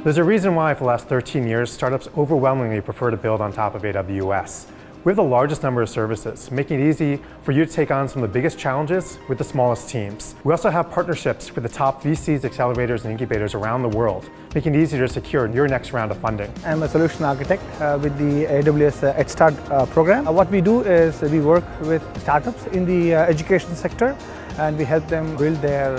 There's a reason why for the last 13 years, startups overwhelmingly prefer to build on top of AWS. We have the largest number of services, making it easy for you to take on some of the biggest challenges with the smallest teams. We also have partnerships with the top VCs, accelerators, and incubators around the world, making it easier to secure your next round of funding. I'm a solution architect with the AWS Head Start program. What we do is we work with startups in the education sector, and we help them build their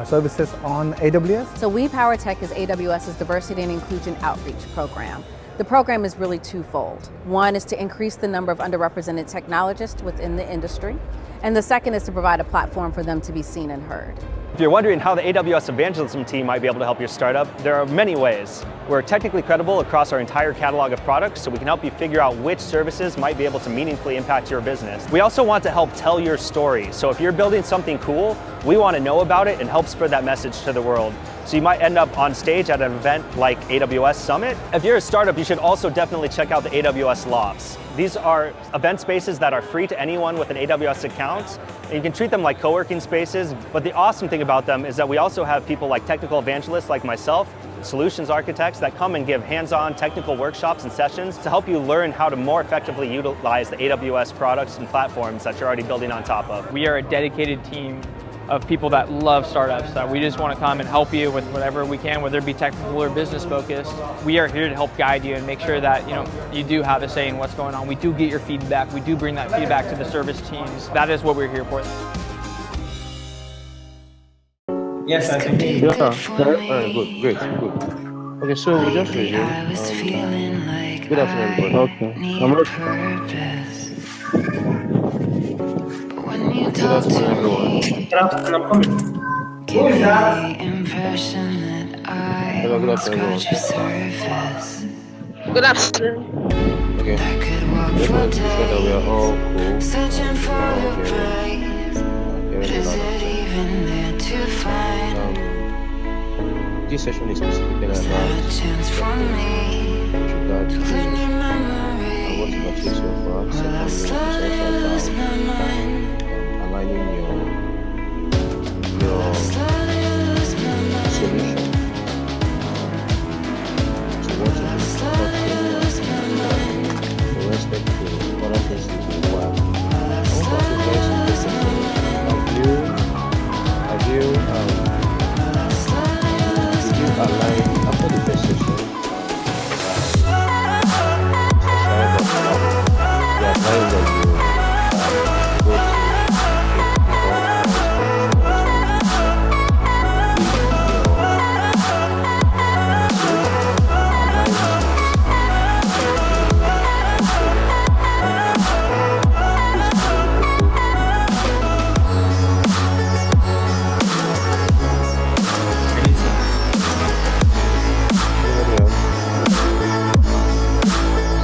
services on AWS. So We Power Tech is AWS's Diversity and Inclusion Outreach program. The program is really twofold. One is to increase the number of underrepresented technologists within the industry, and the second is to provide a platform for them to be seen and heard. If you're wondering how the AWS evangelism team might be able to help your startup, there are many ways. We're technically credible across our entire catalog of products, so we can help you figure out which services might be able to meaningfully impact your business. We also want to help tell your story. So if you're building something cool, we want to know about it and help spread that message to the world. So you might end up on stage at an event like AWS Summit. If you're a startup, you should also definitely check out the AWS Lofts. These are event spaces that are free to anyone with an AWS account. And you can treat them like co-working spaces, but the awesome thing about them is that we also have people like technical evangelists like myself, solutions architects that come and give hands-on technical workshops and sessions to help you learn how to more effectively utilize the AWS products and platforms that you're already building on top of. We are a dedicated team of people that love startups, that we just want to come and help you with whatever we can, whether it be technical or business focused. We are here to help guide you and make sure that you do have a say in what's going on. We do get your feedback. We do bring that feedback to the service teams. That is what we're here for. Yes, I think. Great. Okay, so we just resume. Good afternoon, everybody. Okay. Good afternoon, everyone. Good afternoon, I'm coming. Hello, good afternoon, everyone. Good afternoon. Okay. Just wanted to be sure that we are all cool. This session is specifically about regards to what you've achieved so far. Secondly, it's also about aligning your solution to what you do with respect to other things you do well. I want to ask you guys some questions. Have you align after the first session? The advice that you go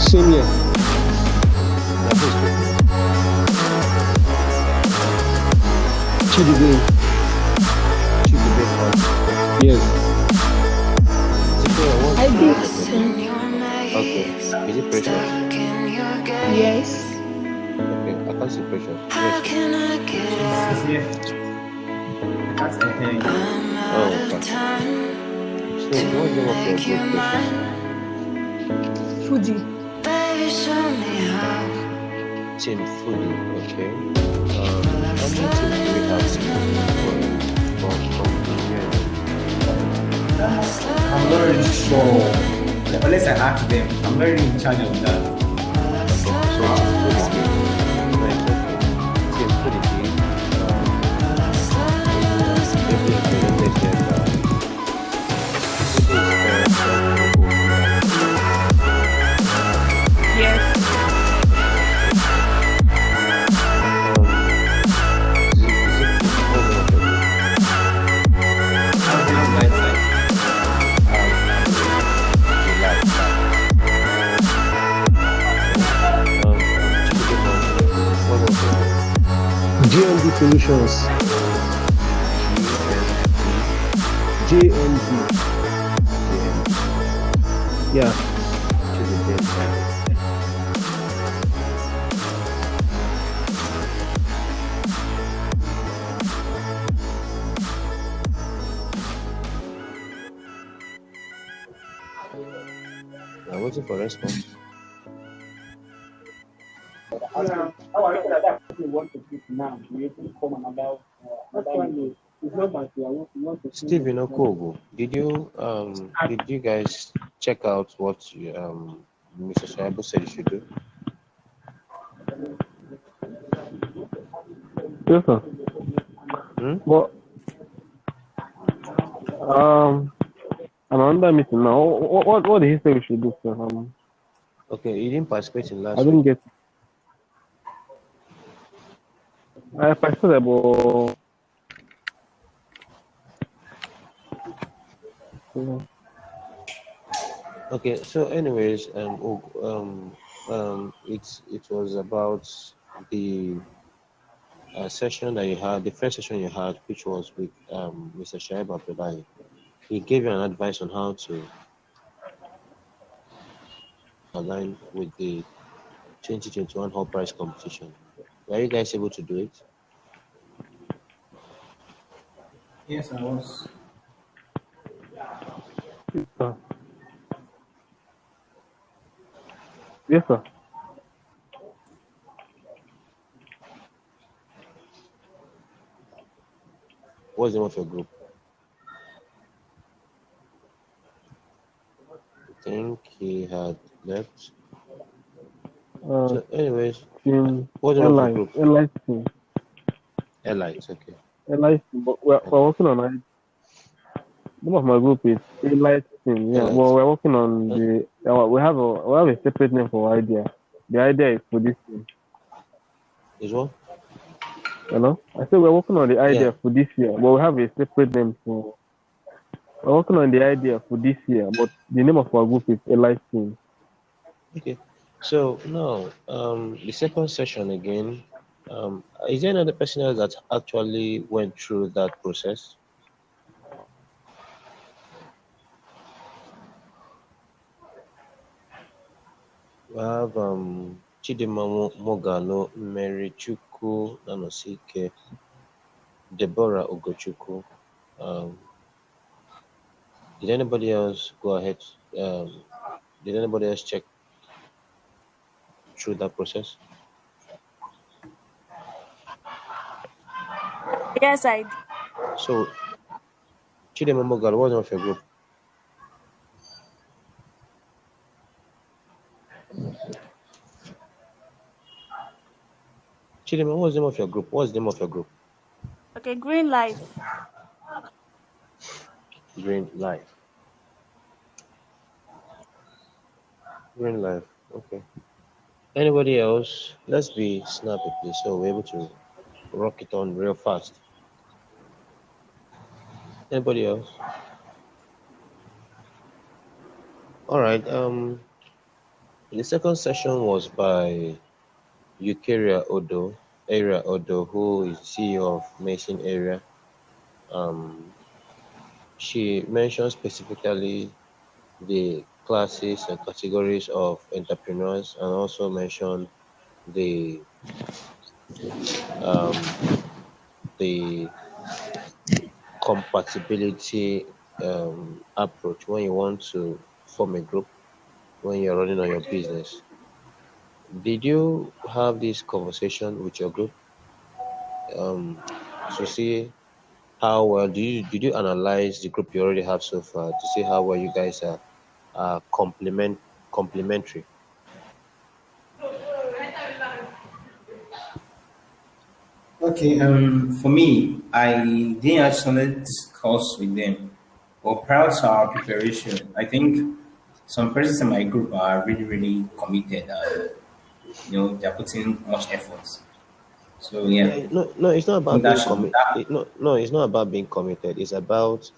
Same here. Chidibin. Yes. I did. Okay. Is it precious? Yes. Okay. I can't see precious. Yes. That's anything. Oh, okay. So what's the name of your group, precious? Fuji. Team Foodie, okay. How many teams do we have I'm not really sure. Unless I ask them, I'm not really in charge of that. Team Foodie, Yes. GND Solutions. GND. Yeah. waiting for response. Stephen Okogo, did you guys check out what Mr. Shaibu said you should do? Yes, sir. Well, I'm under meeting now. What did he say we should do, sir? Okay, you didn't participate in last I didn't week. get. I participated, but Okay, so anyways, it was about the session that you had, the first session you had, which was with Mr. Shaib Abdullahi. He gave you an advice on how to align with the 2021 HULT PRIZE competition. Were you guys able to do it? Yes, I was. yes, sir. What's the name of your group? I think he had left. So anyways, Team what's the name of your group? Airlines team. Airlines, okay. Airlines team. But we're working on it. The name of my group is Airlines team. Yeah. Airlines. Well, we're working on we have a separate name for idea. The idea is for this team. Is what? Hello? I said we're working on the idea Yeah. for this year, but we have a separate name for. We're working on the idea for this year, but the name of our group is Airlines team. Okay. So now, the second session again. Is there another person else that actually went through that process? We have Chidima Mogano, Mary Chuku Nanosike, Deborah Ogochuku. Did anybody else go ahead? Did anybody else check through that process? Yes, I did. So, Chidima Mogano, what's the name of your group? Chidima, what's the name of your group? What's the name of your group? Okay, green light. Green Life. Green Life. Okay. Anybody else? Let's be snappy, please, so we're able to rock it on real fast. Anybody else? All right. The second session was by Eukaria Odo, Area Odo, who is CEO of Mason Area. She mentioned specifically the classes and categories of entrepreneurs, and also mentioned the compatibility approach when you want to form a group when you're running on your business. Did you have this conversation with your group to see how well did you analyze the group you already have so far to see how well you guys are complementary? Okay, for me, I didn't actually discuss with them. But prior to our preparation, I think some persons in my group are really, really committed and they're putting much effort. So yeah, No, it's not I think about that being should committed. No, it's not about being committed. It's about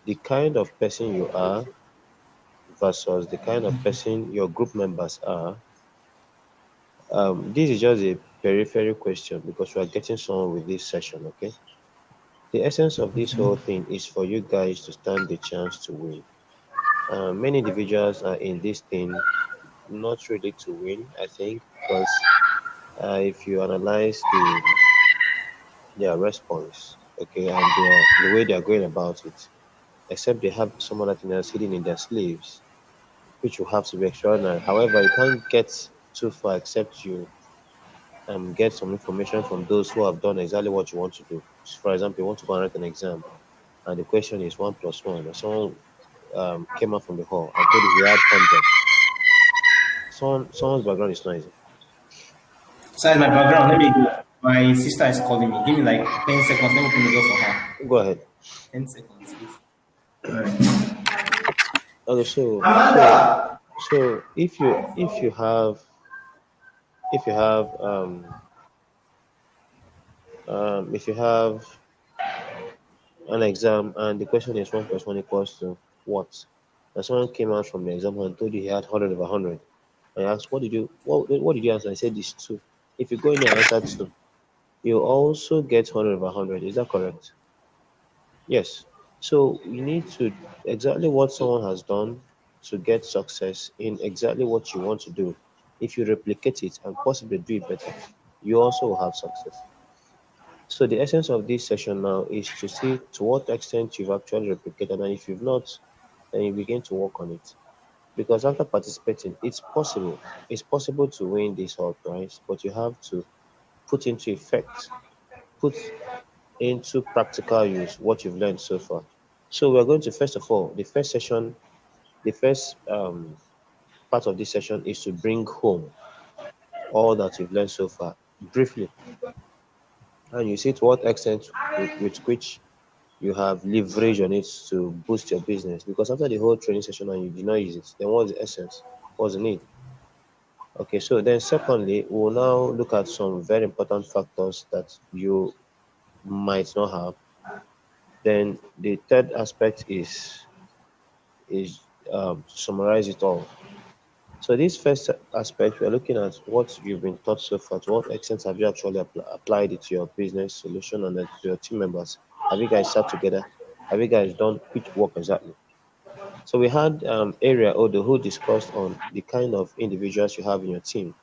the kind of person you are versus the kind of person your group members are. This is just a peripheral question because we are getting someone with this session, okay? The essence of this whole thing is for you guys to stand the chance to win. Many individuals are in this thing not ready to win, I think, because if you analyze their response, okay, and the way they are going about it, except they have some other thing else hidden in their sleeves, which will have to be extraordinary. However, you can't get too far except you get some information from those who have done exactly what you want to do. For example, you want to go and write an exam, and the question is 1+1, and someone came out from the hall and told you he had 100. Someone's background is noisy. Sorry, my background. Let me go. My sister is calling me. Give me like 10 seconds. Let me open the door for her. Go ahead. 10 seconds, please. Okay, so if you have an exam and the question is 1+1 equals to what? And someone came out from the exam and told you he had 100/100. I asked, what did you answer? I said it's 2. If you go in there and answer 2, you also get 100/100. Is that correct? Yes. So you need to exactly what someone has done to get success in exactly what you want to do. If you replicate it and possibly do it better, you also will have success. So the essence of this session now is to see to what extent you've actually replicated, and if you've not, then you begin to work on it. Because after participating, it's possible to win this HULT prize, but you have to put into effect, put into practical use what you've learned so far. So we're going to, first of all, the first part of this session is to bring home all that you've learned so far, briefly. And you see to what extent with which you have leverage on it to boost your business. Because after the whole training session and you did not use it, then what's the essence? What's the need? Okay, so then secondly, we'll now look at some very important factors that you might not have. Then the third aspect is to summarize it all. So this first aspect, we're looking at what you've been taught so far. To what extent have you actually applied it to your business solution and then to your team members? Have you guys sat together? Have you guys done which work exactly? So we had Area Odo who discussed on the kind of individuals you have in your team.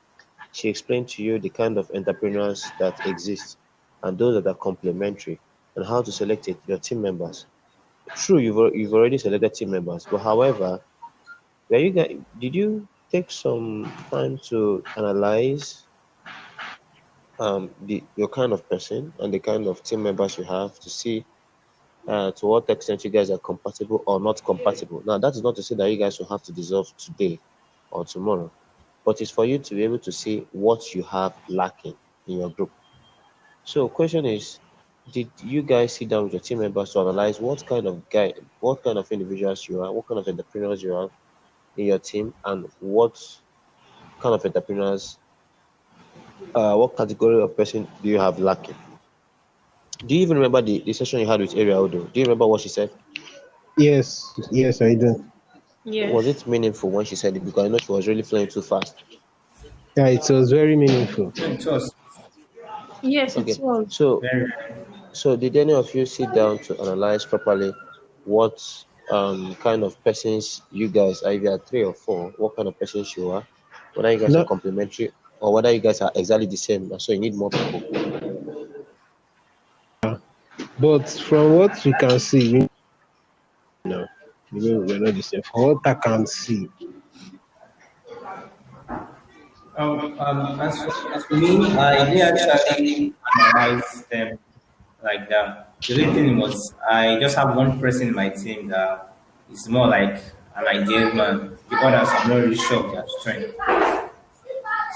She explained to you the kind of entrepreneurs that exist and those that are complementary and how to select it, your team members. True, you've already selected team members, but however, did you take some time to analyze your kind of person and the kind of team members you have to see to what extent you guys are compatible or not compatible? Now, that is not to say that you guys will have to dissolve today or tomorrow, but it's for you to be able to see what you have lacking in your group. So question is, did you guys sit down with your team members to analyze what kind of individuals you are, what kind of entrepreneurs you are in your team, and what kind of entrepreneurs, what category of person do you have lacking? Do you even remember the session you had with Area Odo? Do you remember what she said? Yes, I do. Yes. Was it meaningful when she said it? Because I know she was really flowing too fast. Yeah, it was very meaningful. It was. Yes, Okay, it was. so did any of you sit down to analyze properly what kind of persons you guys are? If you are 3 or 4, what kind of persons you are? Whether you guys are complementary or whether you guys are exactly the same, so you need more people. But from what we can see, we're not the same. From what I can see, As for me, I didn't actually analyze them like that. The only thing was, I just have one person in my team that is more like an ideal man. The others, I'm not really sure of their strength.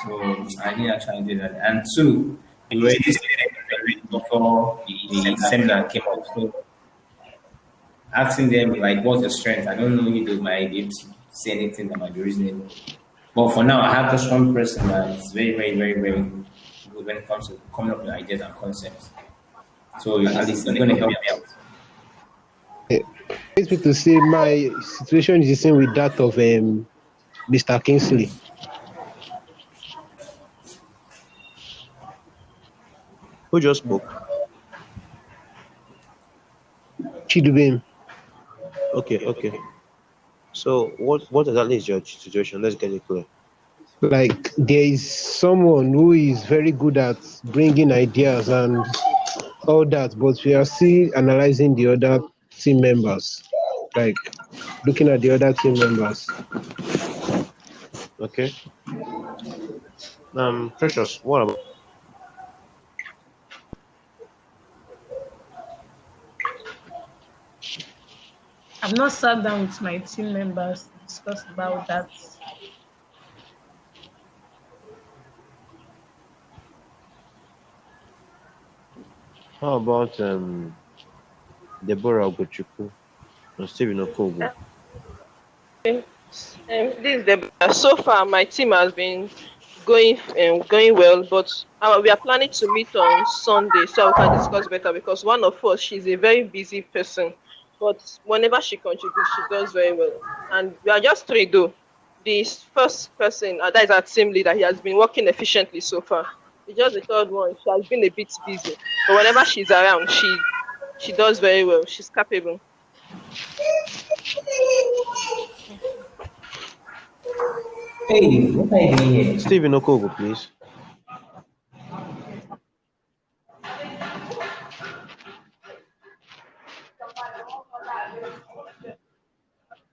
So I didn't actually do that. And 2, we already studied before the seminar came up. So asking them like, what's your strength? I don't know if they might be able to say anything that might be reasonable. But for now, I have just one person that is very, very, very, very good when it comes to coming up with ideas and concepts. So at least it's going to help me out. it's good to see my situation is the same with that of Mr. Kingsley. Who just spoke? Chidubem. Okay. So what exactly is your situation? Let's get it clear. Like there is someone who is very good at bringing ideas and all that, but we are still analyzing the other team members, like looking at the other team members. Okay. Precious, what about? I've not sat down with my team members to discuss about that. How about Deborah Ogochukwu and Stephen Okogo? This is the so far my team has been going well, but we are planning to meet on Sunday so we can discuss better because one of us she's a very busy person, but whenever she contributes, she does very well. And we are just three though. This first person that is our team leader, he has been working efficiently so far. It's just the third one. She has been a bit busy, but whenever she's around, she does very well. She's capable. Hey, what are you doing here? Stephen Okogo, please.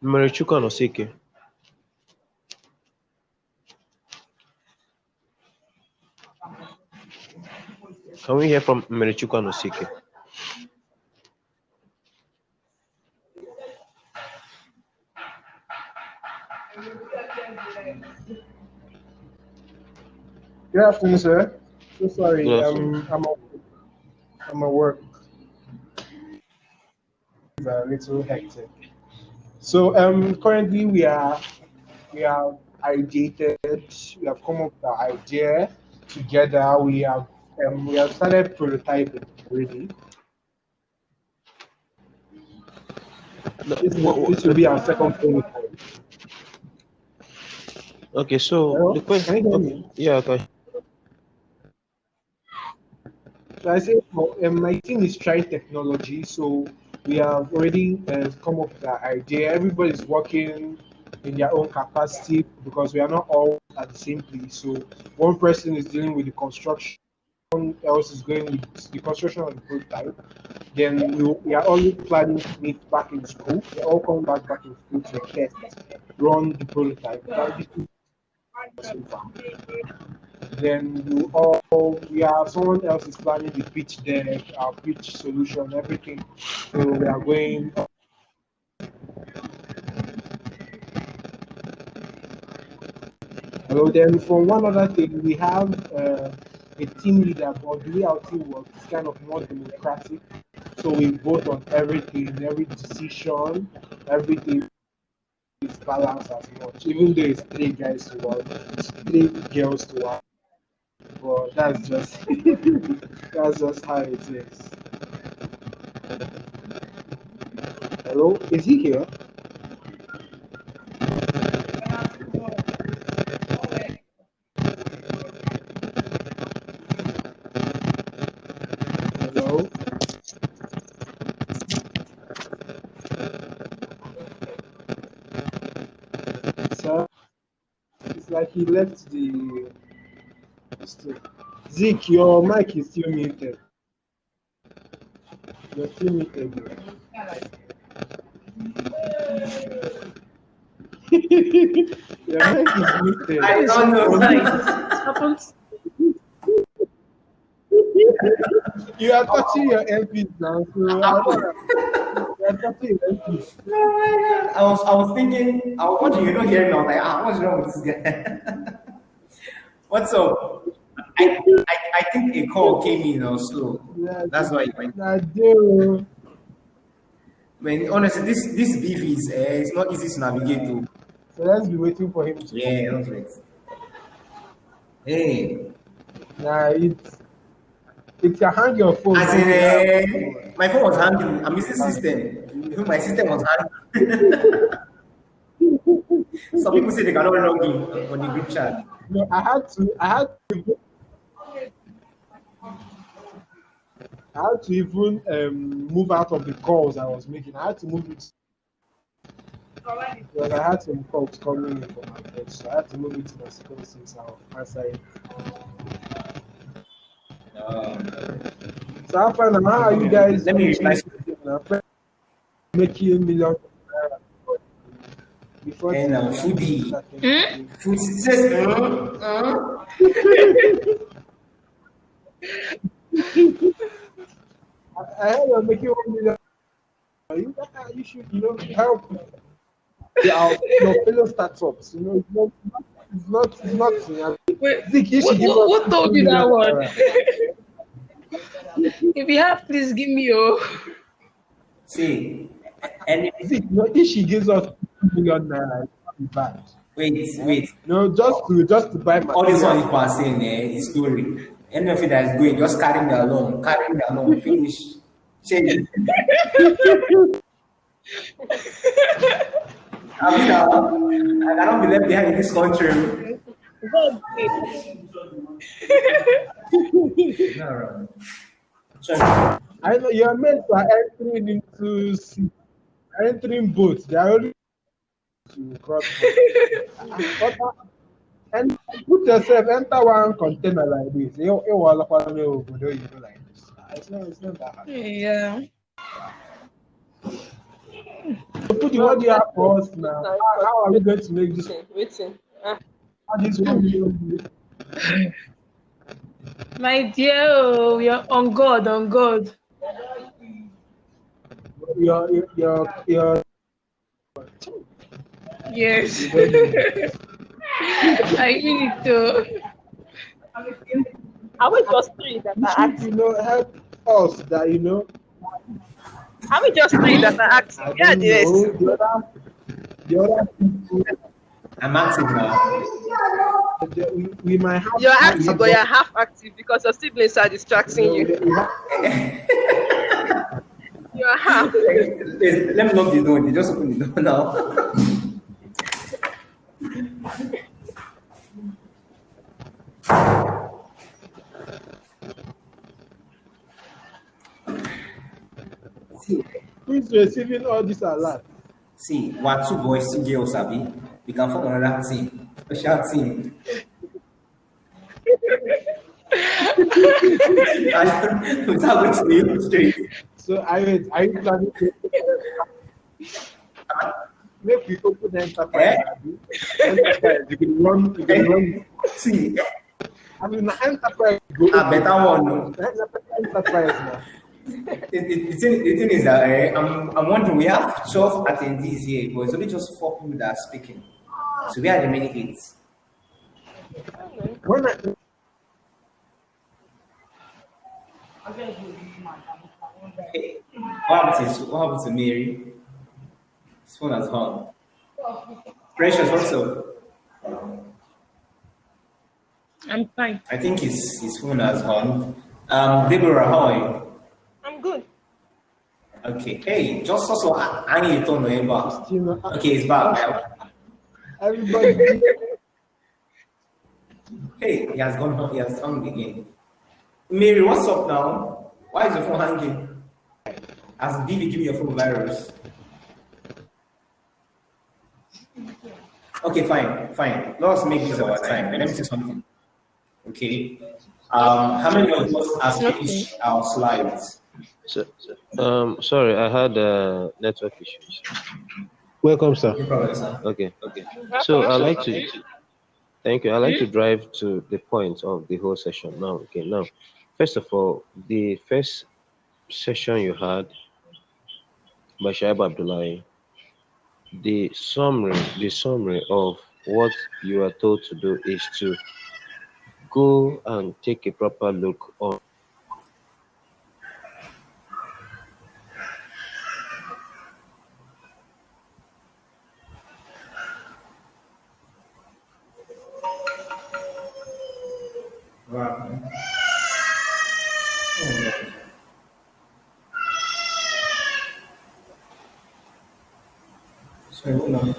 Marichuka Nosike. Can we hear from Marichuka Nosike? Good afternoon, sir. So sorry, Good afternoon. I'm at work. It's a little hectic. So currently we have ideated, we have come up with the idea together. We have started prototyping already. This will be our second prototype. Okay, so Hello? the question. Can you hear me? Yeah, okay. So I say, my team is trying technology, so we have already come up with the idea. Everybody's working in their own capacity because we are not all at the same place. So one person is dealing with the construction, someone else is going with the construction of the prototype. Then we are all planning to meet back in school. We are all coming back in school to test, run the prototype. That is so far. Then we have someone else is planning the pitch deck, our pitch solution, everything. So we are going. Hello. Then for one other thing, we have a team leader, but the way our team works is kind of more democratic. So we vote on everything, every decision, everything is balanced as much. Even though it's three guys to one, it's three girls to one. But that's just that's just how it is. Hello, is he here? Hello. So it's like he left the. Zeke, your mic is still muted. You're still muted. Your mic is muted. I don't know. Happens. You are touching your LPs now, so you are touching your LPs. Oh my God. I was thinking, I was watching, you don't hear me. I was like, what's wrong with this guy? What's up? I think a call came in also. Yeah, That's why it went. I do. Man, honestly, this beef is it's not easy to navigate to. So let's be waiting for him to. Yeah, that's right. Hey, Nah, it's a hang your phone. as in, my phone was hanging. I'm using system. My system was hanging. Some people say they cannot log in on the group chat. No, I had to even move out of the calls I was making. I had to move it because I had some calls coming in from my phone, so I had to move it to my second since I'll answer it. So how are you guys? Let me reply. Making millions of naira before And the foodie. Food says, I heard you're making 1 million. You should, help your fellow startups. It's not. Wait, Zeke, you should give us what told 2 you that million one? naira. If you have, please give me your. see, and Zeke, if she gives us 2 million naira, it's not be bad. wait. Just to buy All this one material. you are saying is story. Any of it that is going, just carrying me along, finish. Change. I mean, I cannot be left behind in this country. No. So, I know you're meant to entering boats. They are only to cross boats. And put yourself enter one container like this. You will like this. It's not that hard. Yeah. So put what do you have for us now? How are we going to make this? Waiting. How this 1 million? My dear, oh, we are on God, on God. Your Yes. I mean it too. Are we just three that you are should, active? help us that Are we just three that are active? I Yeah, don't yes. know. The other people, I'm active now. we might have. You're active, but you're half active because your siblings are distracting you. You're half. Let me lock the door. They just open the door now. Who's receiving all this alert? See, what 2 boys, 2 girls, Abi? We can form another team, special team. And without going to the straight. So are you planning to make we open the enterprise? Enterprise, you can run. See, I mean, the enterprise go. a better one. No? Enterprise now. The thing is that I'm wondering, we have 12 attendees here, but it's only just 4 people that are speaking. So we are the many 8. When Hey, what happened to Mary? His phone has hung. Precious, what's up? I'm fine. I think his phone has hung. Deborah, how are you? I'm good. Okay. Hey, just also I need to turn the back. Okay, it's back. everybody, Hey, he has gone home. He has hung again. Mary, what's up now? Why is your phone hanging? As Vivi, give me your phone virus. Okay, fine. Let us make this our time. Let me say something. Okay. How many of us have finished our slides? Sorry, I had network issues. Welcome, sir. No problem, sir. Okay. So I like to thank you. I like to drive to the point of the whole session now. Okay, now, first of all, the first session you had by Shaib Abdullahi, the summary of what you are told to do is to go and take a proper look on Wow. Sorry, hold on. Let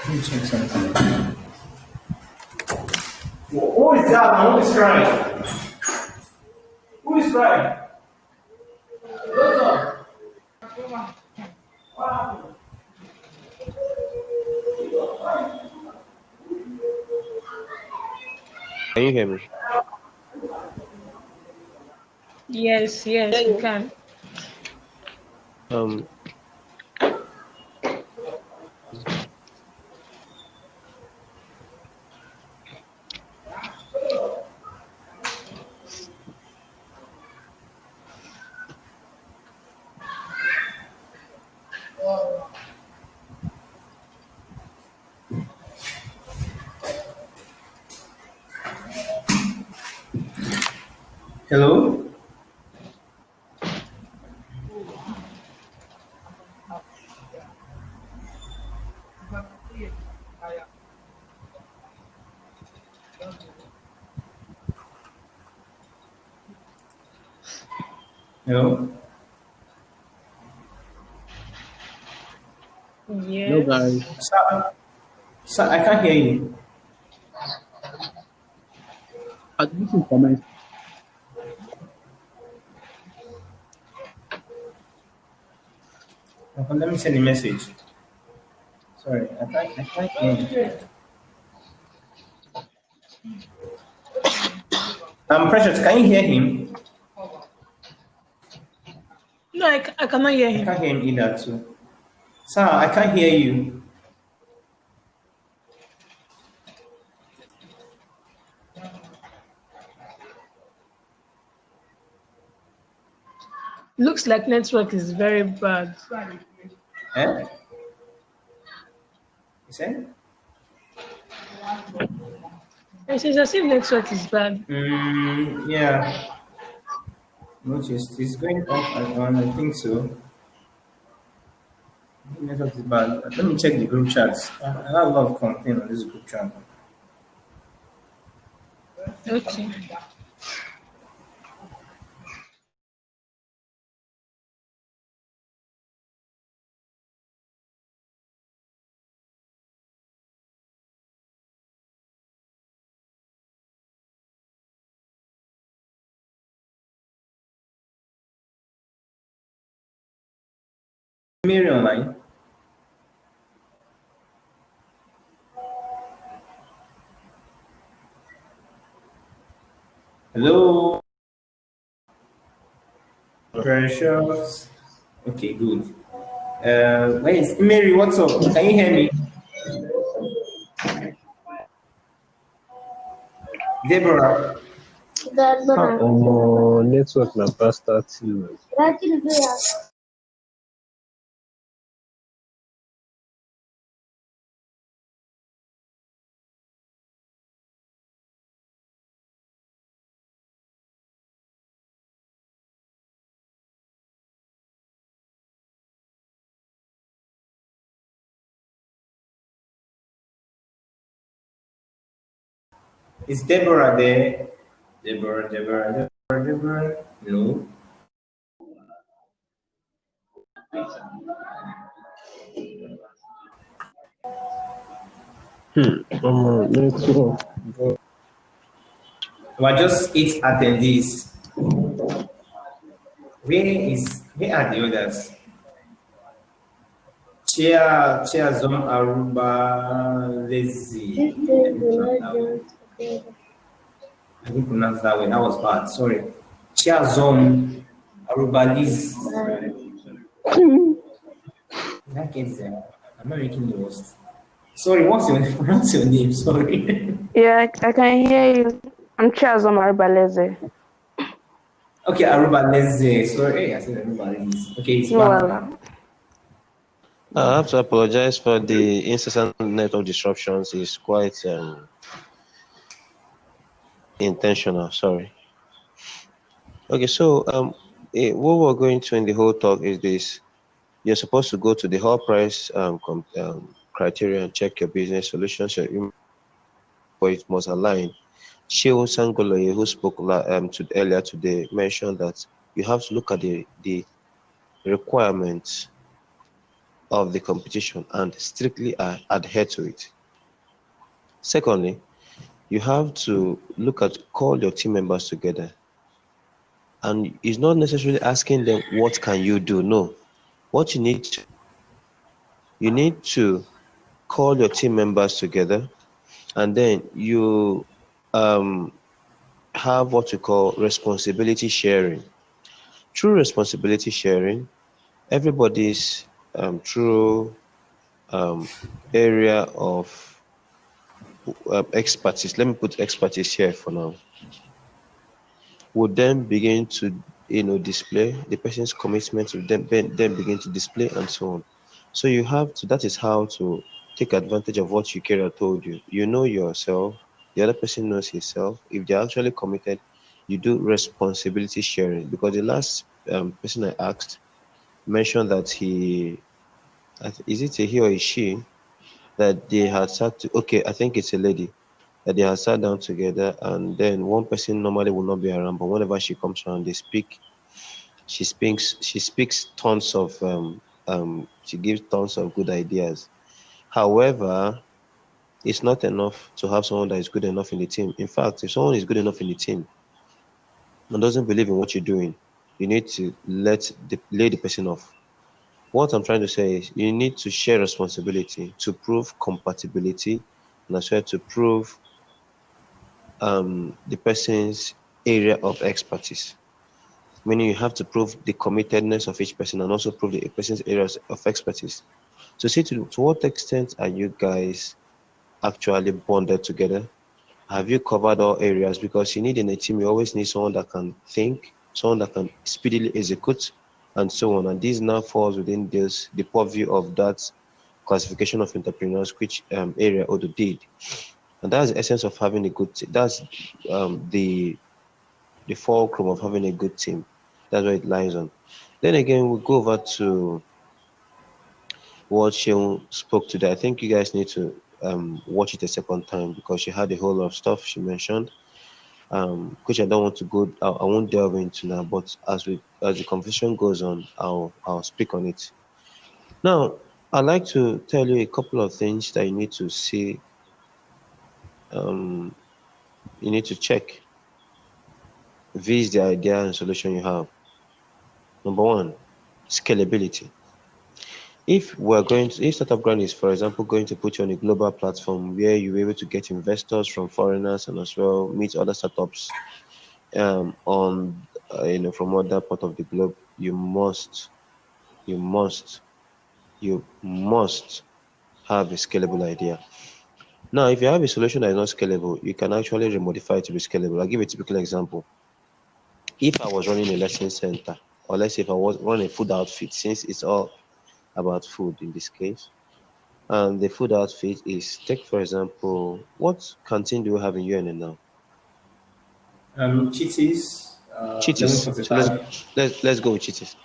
me check something. Who is that? Who is crying? Who is crying? What's up? What happened? Can you hear me? Yes, you can. Hello? Hello? Hello, Yes. guys. Sir, I can't hear you. I think some comments. Okay, let me send a message. Sorry, I can't hear you. Precious, can you hear him? No, I cannot hear I him. can't hear him either too. Sir, I can't hear you. Looks like network is very bad. Eh? You said? It is as if network is bad. Yeah. Noticed. It's going off and on, I think so. Network is bad. Let me check the group chats. I have a lot of complaint on this group chat. Okay. Mary online. Hello, Precious. Okay, good. Where is Mary? What's up? Can you hear me? Deborah. Network na bastard thing. Is Deborah there? Deborah. No. Network. We're just 8 attendees. Where are the others? Chia Zom Aruba Lazy. I didn't pronounce that way. That was bad. Sorry. Chia Zom Aruba Liz. That gets there. I'm not making the worst. Sorry, what's your name? Sorry. Yeah, I can hear you. I'm Chazom Arbaleze. Okay, Aruba Lazy. Sorry, hey, I said Aruba Liz. Okay, it's back. Well, I have to apologize for the incessant network disruptions. It's quite intentional. Sorry. Okay, so what we're going to in the whole talk is this: you're supposed to go to the HULT PRIZE criteria and check your business solutions. But it must align. Shehu Sangoloye, who spoke earlier today, mentioned that you have to look at the requirements of the competition and strictly adhere to it. Secondly, you have to call your team members together. And it's not necessarily asking them, what can you do? No. What you need to call your team members together, and then you have what you call responsibility sharing. Through responsibility sharing, everybody's true area of expertise, let me put expertise here for now, would then begin to display the person's commitment to them, then begin to display and so on. So you have to, that is how to take advantage of what Yukira told you. You know yourself, the other person knows himself. If they're actually committed, you do responsibility sharing, because the last person I asked mentioned that is it a he or a she, that they had sat to, okay, I think it's a lady, that they had sat down together, and then one person normally will not be around, but whenever she comes around, she speaks tons of she gives tons of good ideas. However, it's not enough to have someone that is good enough in the team. In fact, if someone is good enough in the team and doesn't believe in what you're doing, you need to lay the person off. What I'm trying to say is you need to share responsibility to prove compatibility, and as well to prove the person's area of expertise. Meaning you have to prove the committedness of each person and also prove the person's areas of expertise. So see, to what extent are you guys actually bonded together? Have you covered all areas? Because you need in a team, you always need someone that can think, someone that can speedily execute, and so on. And this now falls within the purview of that classification of entrepreneurs, which area Odo did. And that's the essence of having a good team. That's the fulcrum of having a good team. That's what it lies on. Then again, we'll go over to what she spoke today. I think you guys need to watch it a second time, because she had a whole lot of stuff she mentioned, which I don't want to go. I won't delve into now. But as the conversation goes on, I'll speak on it. Now, I'd like to tell you a couple of things that you need to see. You need to check. Vis the idea and solution you have. Number one, scalability. If Startup Grind is, for example, going to put you on a global platform where you're able to get investors from foreigners and as well meet other startups on from other part of the globe, you must have a scalable idea. Now, if you have a solution that is not scalable, you can actually remodify it to be scalable. I'll give a typical example. If I was running a lesson center, or let's say if I was running a food outfit, since it's all about food in this case, and the food outfit is, take for example, what canteen do we have in UNN now? Chitties, Chitties. So let's go with Chitties.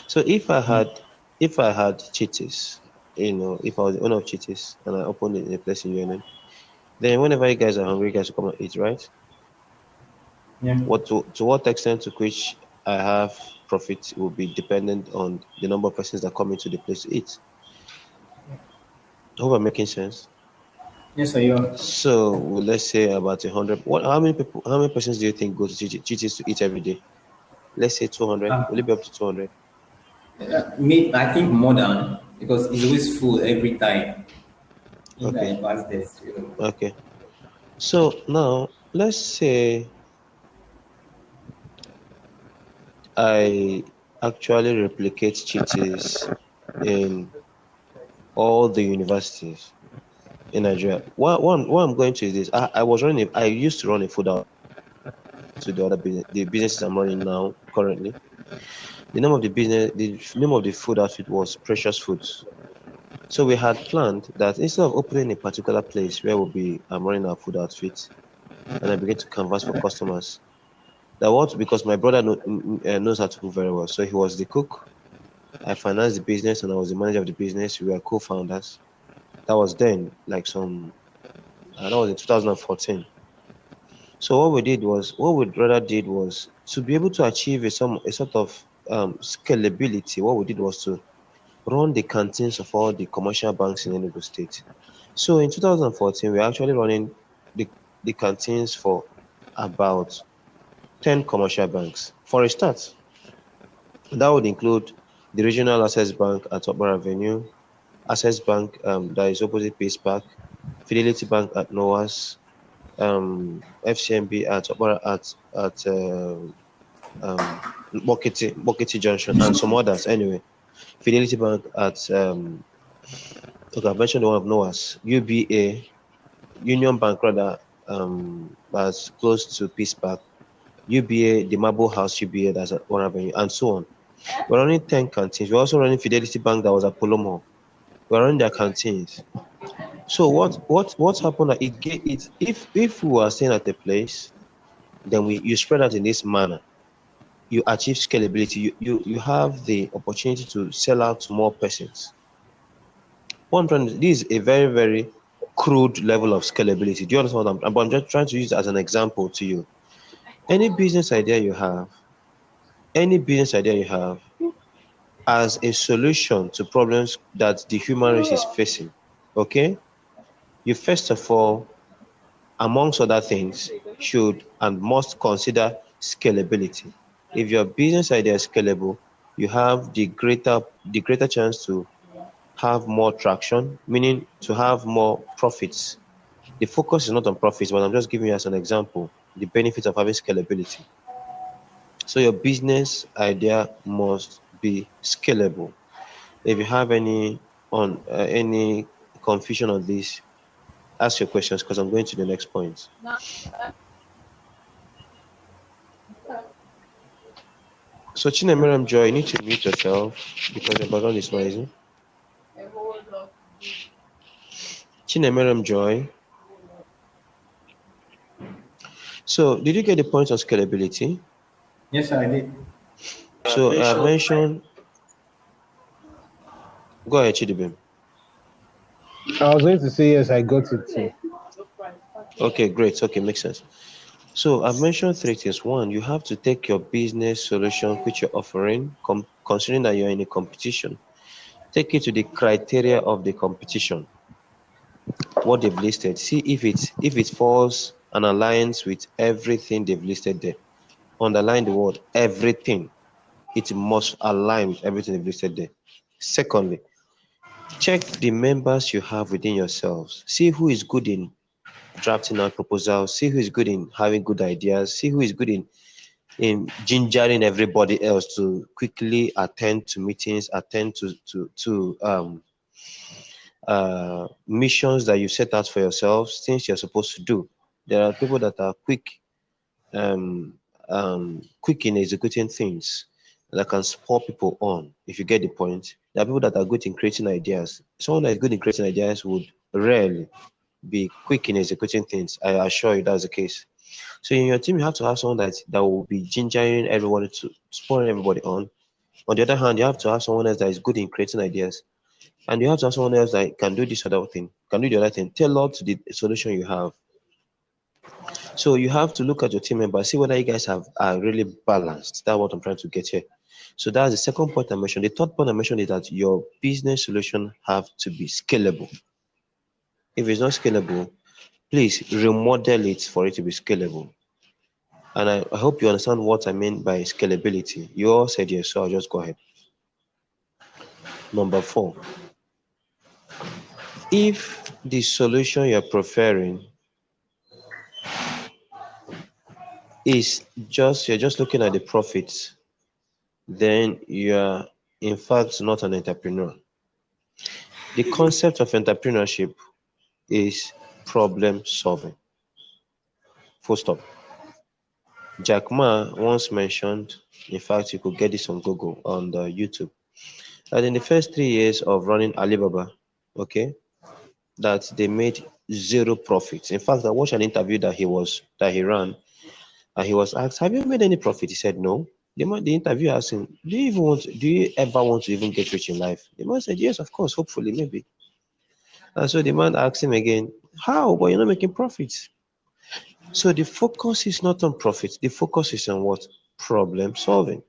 So if I had Chitties, if I was the owner of Chitties and I opened a place in UNN, then whenever you guys are hungry, you guys will come and eat, right? Yeah. To what extent to which I have profit will be dependent on the number of persons that come into the place to eat. I hope I'm making sense. Yes, sir, you are. So let's say about 100. How many persons do you think go to Chitties to eat every day? Let's say 200. Will it be up to 200? I think more than, because it's always full every time. Okay. Okay. So now let's say I actually replicate Chitties in all the universities in Nigeria. What I'm going to is this. I used to run a food out to the businesses I'm running now currently. The name of the food outfit was Precious Foods. So we had planned that instead of opening a particular place where we'll be running our food outfit, and I began to canvas for customers. Because my brother knows how to cook very well. So he was the cook. I financed the business and I was the manager of the business. We were co-founders. That was then, that was in 2014. So what we rather did was to be able to achieve a sort of scalability. What we did was to run the canteens of all the commercial banks in Enugu State. So in 2014, we were actually running the canteens for about 10 commercial banks for a start. That would include the regional Access Bank at Opera Avenue, Access Bank that is opposite Peace Park, Fidelity Bank at Noah's, FCMB at Opera at Bokiti Junction, and some others anyway. Fidelity Bank at okay, I mentioned the one of Noah's, UBA, Union Bank rather, that's close to Peace Park, UBA, the Marble House UBA that's at One Avenue, and so on. We're running 10 canteens. We're also running Fidelity Bank that was at Polomo. We're running their canteens. So what happened? If we were staying at a place then you spread out in this manner, you achieve scalability. You have the opportunity to sell out to more persons. This is a very, very crude level of scalability. Do you understand what I'm just trying to use it as an example to you. Any business idea you have as a solution to problems that the human race is facing, okay? You first of all, amongst other things, should and must consider scalability. If your business idea is scalable, you have the greater chance to have more traction, meaning to have more profits. The focus is not on profits, but I'm just giving you as an example the benefits of having scalability. So your business idea must be scalable. If you have any confusion on this, ask your questions because I'm going to the next point. So Chinemerem Joy, you need to mute yourself because your background is noisy. Chinemerem Joy. So did you get the point on scalability? Yes, I did. So I mentioned. Go ahead, Chidibim. I was going to say yes, I got it too. Okay, great. Okay, makes sense. So I've mentioned three things. One, you have to take your business solution which you're offering, considering that you're in a competition. Take it to the criteria of the competition, what they've listed. See if it falls and aligns with everything they've listed there. Underline the word everything. It must align with everything they've listed there. Secondly, check the members you have within yourselves. See who is good in drafting out proposals. See who is good in having good ideas. See who is good in gingering everybody else to quickly attend to meetings, attend to missions that you set out for yourselves, things you're supposed to do. There are people that are quick in executing things that can spur people on, if you get the point. There are people that are good in creating ideas. Someone that is good in creating ideas would rarely be quick in executing things. I assure you that's the case. So in your team, you have to have someone that will be gingering everybody to spurring everybody on. On the other hand, you have to have someone else that is good in creating ideas. And you have to have someone else that can do this other thing, can do the other thing, tailored to the solution you have. So you have to look at your team members, see whether you guys are really balanced. That's what I'm trying to get here. So that's the second point I mentioned. The third point I mentioned is that your business solution have to be scalable. If it's not scalable, please remodel it for it to be scalable. And I hope you understand what I mean by scalability. You all said yes, so I'll just go ahead. Number 4. If the solution you're preferring is you're just looking at the profits, then you're in fact not an entrepreneur. The concept of entrepreneurship is problem solving. Full stop. Jack Ma once mentioned, in fact, you could get this on Google, on the YouTube, that in the first 3 years of running Alibaba, okay, that they made 0 profits. In fact, I watched an interview that he ran, and he was asked, "Have you made any profit?" He said, "No." The interviewer asked him, do you ever want to even get rich in life? The man said, "Yes, of course, hopefully, maybe." And so the man asked him again, "How? But you're not making profits." So the focus is not on profit. The focus is on what? Problem solving.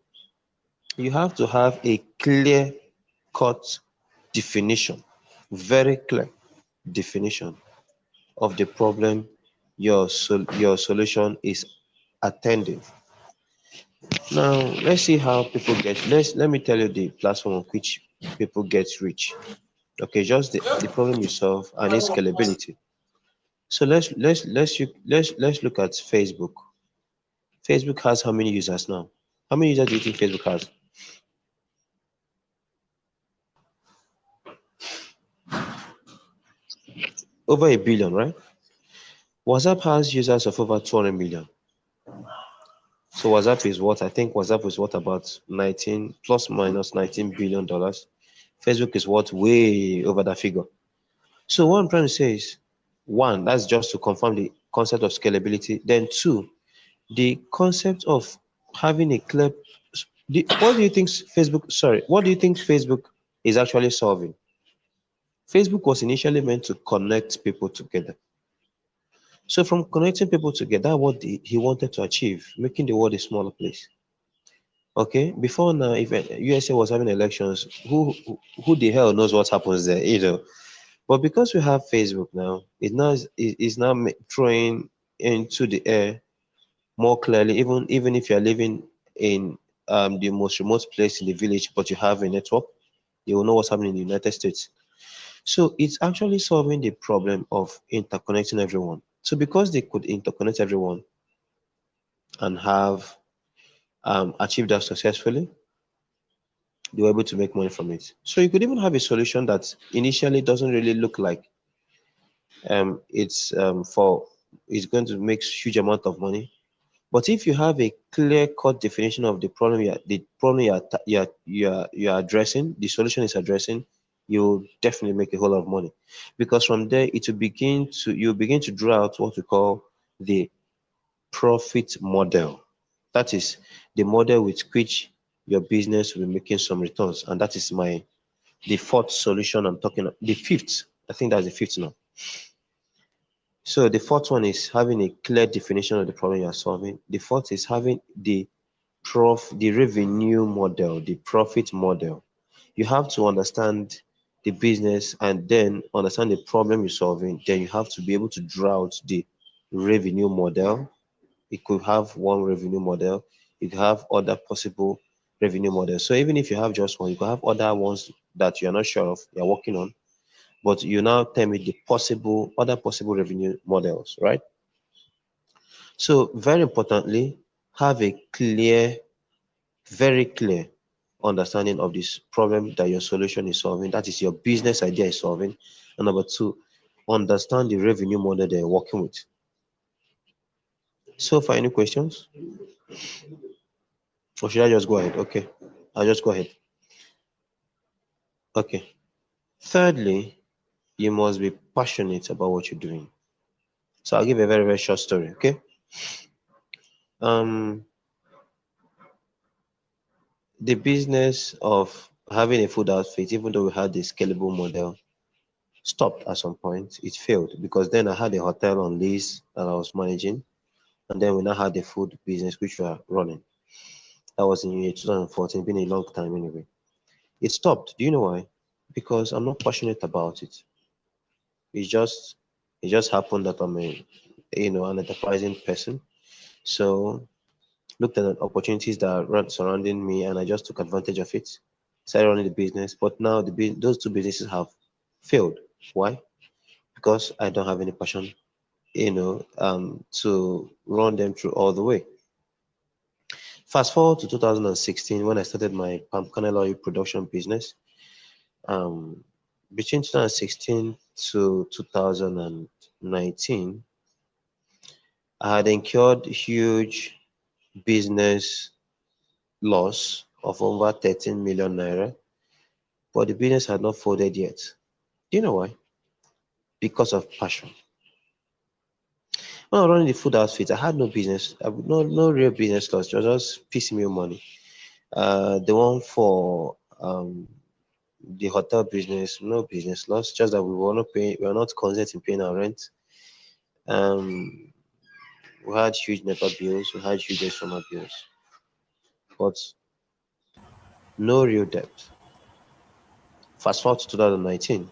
You have to have a clear-cut definition, very clear definition of the problem your solution is attending. Now, let's see how people let me tell you the platform on which people get rich. Okay, just the problem you solve and its scalability. So let's look at Facebook. Facebook has how many users now? How many users do you think Facebook has? Over 1 billion, right? WhatsApp has users of over 200 million. So WhatsApp is what? I think WhatsApp is what, about 19 plus minus $19 billion. Facebook is what? Way over that figure. So what I'm trying to say is, 1, that's just to confirm the concept of scalability. Then 2, the concept of having a clear, what do you think Facebook, sorry, what do you think Facebook is actually solving? Facebook was initially meant to connect people together. So from connecting people together, what he wanted to achieve, making the world a smaller place. Okay, before now, if USA was having elections, who the hell knows what happens there, you know? But because we have Facebook now, it now throwing into the air more clearly. Even if you're living in the most remote place in the village, but you have a network, you will know what's happening in the United States. So it's actually solving the problem of interconnecting everyone. So because they could interconnect everyone and have achieved that successfully, they were able to make money from it. So you could even have a solution that initially doesn't really look like it's going to make huge amount of money. But if you have a clear-cut definition of the problem you're addressing, the solution is addressing, you'll definitely make a whole lot of money. Because from there you'll begin to draw out what we call the profit model. That is the model with which your business will be making some returns. And that is the fourth solution I'm talking about. The fifth, I think that's the fifth now. So the fourth one is having a clear definition of the problem you're solving. The fourth is having the revenue model, the profit model. You have to understand the business and then understand the problem you're solving. Then you have to be able to draw out the revenue model. It could have one revenue model. You could have other possible revenue models. So even if you have just one, you could have other ones that you're not sure of, you're working on, but you now tell me the other possible revenue models, right? So very importantly, have a very clear understanding of this problem that your solution is solving. That is your business idea is solving. And number two, understand the revenue model they're working with. So far, any questions? Or should I just go ahead? Okay, I'll just go ahead. Okay. Thirdly, you must be passionate about what you're doing. So I'll give a very, very short story, okay? The business of having a food outfit, even though we had the scalable model, stopped at some point. It failed because then I had a hotel on lease that I was managing, and then we now had the food business which we are running. That was in year 2014, been a long time anyway. It stopped. Do you know why? Because I'm not passionate about it. It just happened that I'm an enterprising person. So looked at opportunities that are surrounding me and I just took advantage of it. Started running the business, but now those two businesses have failed. Why? Because I don't have any passion, to run them through all the way. Fast forward to 2016 when I started my palm kernel oil production business. Between 2016 to 2019, I had incurred huge business loss of over 13 million naira, but the business had not folded yet. Do you know why? Because of passion. When I was running the food outfit, I had no business, no real business loss, just piecemeal money. The one for the hotel business, no business loss, just that we were not consent in paying our rent. We had huge NEPA bills, we had huge external bills, but no real debt. Fast forward to 2019,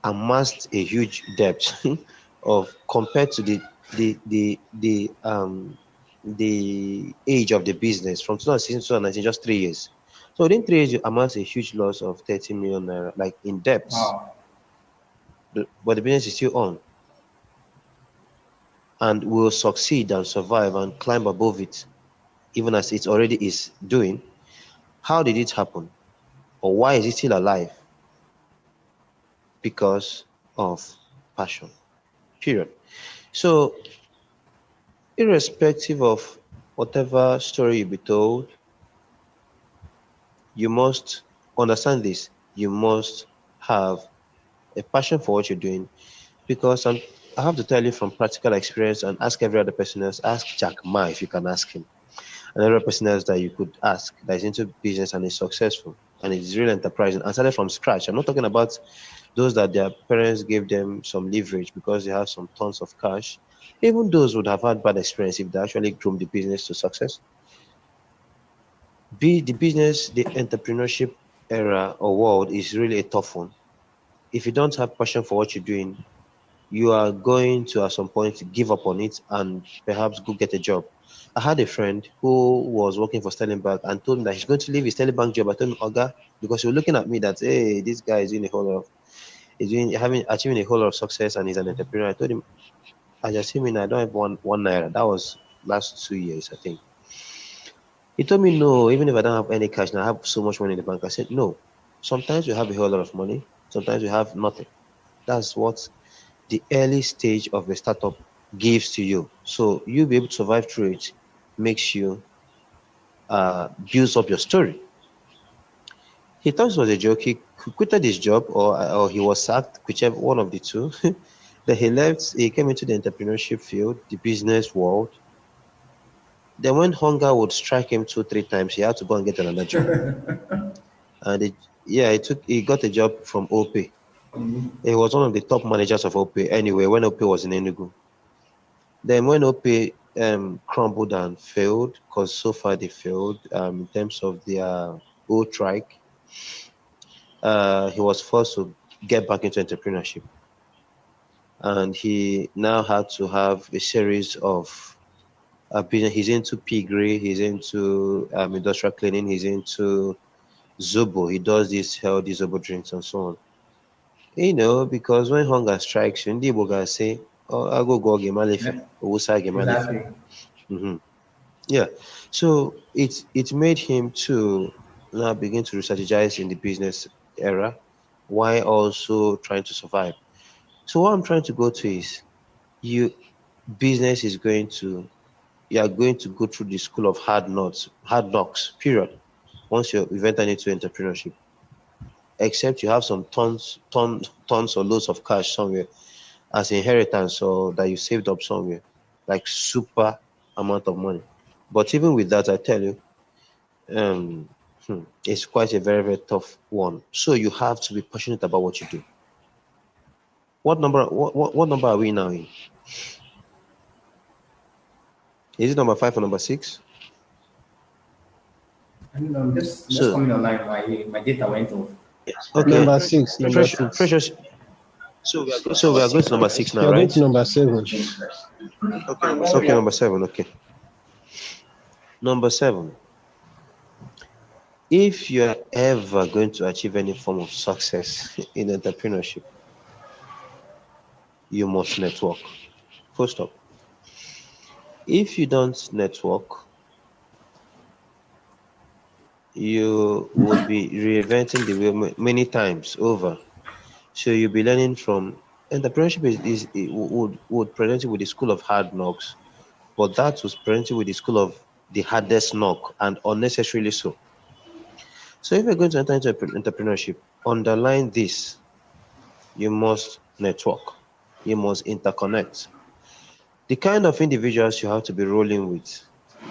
amassed a huge debt of compared to the age of the business from 2016 to 2019, just 3 years. So within 3 years, you amass a huge loss of 30 million naira, like in debts. Wow. But the business is still on, and will succeed and survive and climb above it, even as it already is doing. How did it happen? Or why is it still alive? Because of passion. Period. So, irrespective of whatever story you be told, you must understand this. You must have a passion for what you're doing, because I have to tell you from practical experience and ask every other person else. Ask Jack Ma if you can ask him. And every person else that you could ask that is into business and is successful and is really enterprising and started from scratch. I'm not talking about those that their parents gave them some leverage because they have some tons of cash. Even those would have had bad experience if they actually groomed the business to success. The business, the entrepreneurship era or world is really a tough one. If you don't have passion for what you're doing, you are going to at some point give up on it and perhaps go get a job. I had a friend who was working for Sterling Bank and told me that he's going to leave his Sterling Bank job. I told him, Oga, because he was looking at me that, hey, this guy is doing a whole lot of, is doing having achieving a whole lot of success and he's an entrepreneur. I told him, I just him in, I don't have one naira. That was last 2 years, I think. He told me, no, even if I don't have any cash now, I have so much money in the bank. I said, no. Sometimes you have a whole lot of money, sometimes you have nothing. That's what the early stage of a startup gives to you. So you'll be able to survive through it, makes you builds up your story. He thought it was a joke. He quitted his job or he was sacked, whichever one of the two. Then he left, he came into the entrepreneurship field, the business world. Then when hunger would strike him 2, 3 times, he had to go and get another job. And he got a job from OP. He was one of the top managers of OP anyway when OP was in Enugu. Then when OP crumbled and failed, because so far they failed in terms of their old trike, he was forced to get back into entrepreneurship. And he now had to have a series of business. He's into piggery, he's into industrial cleaning, he's into Zobo. He does these healthy Zobo drinks and so on. Because when hunger strikes you, ndị Igbo ga-asị, agụgụ ga-emalife, owusa ga-emalife. Exactly. Yeah, so it made him to now begin to strategize in the business era while also trying to survive. So what I'm trying to go to is business is you are going to go through the school of hard knocks, period, once you've entered into entrepreneurship. Except you have some tons or loads of cash somewhere as inheritance or that you saved up somewhere, like super amount of money. But even with that, I tell you, it's quite a very, very tough one. So you have to be passionate about what you do. What number are we now in? Is it number 5 or number 6? I don't know, I'm just coming online. My data went off. Okay. Number 6. Precious. So we are going to number 6 now, You're right? going to number 7. Okay, number 7. Okay. Number 7. If you are ever going to achieve any form of success in entrepreneurship, you must network. Full stop. If you don't network, you will be reinventing the wheel many times over. So you'll be learning from entrepreneurship would present you with the school of hard knocks, but that was presented with the school of the hardest knock and unnecessarily so. So if you're going to enter into entrepreneurship, underline this: you must network, you must interconnect. The kind of individuals you have to be rolling with.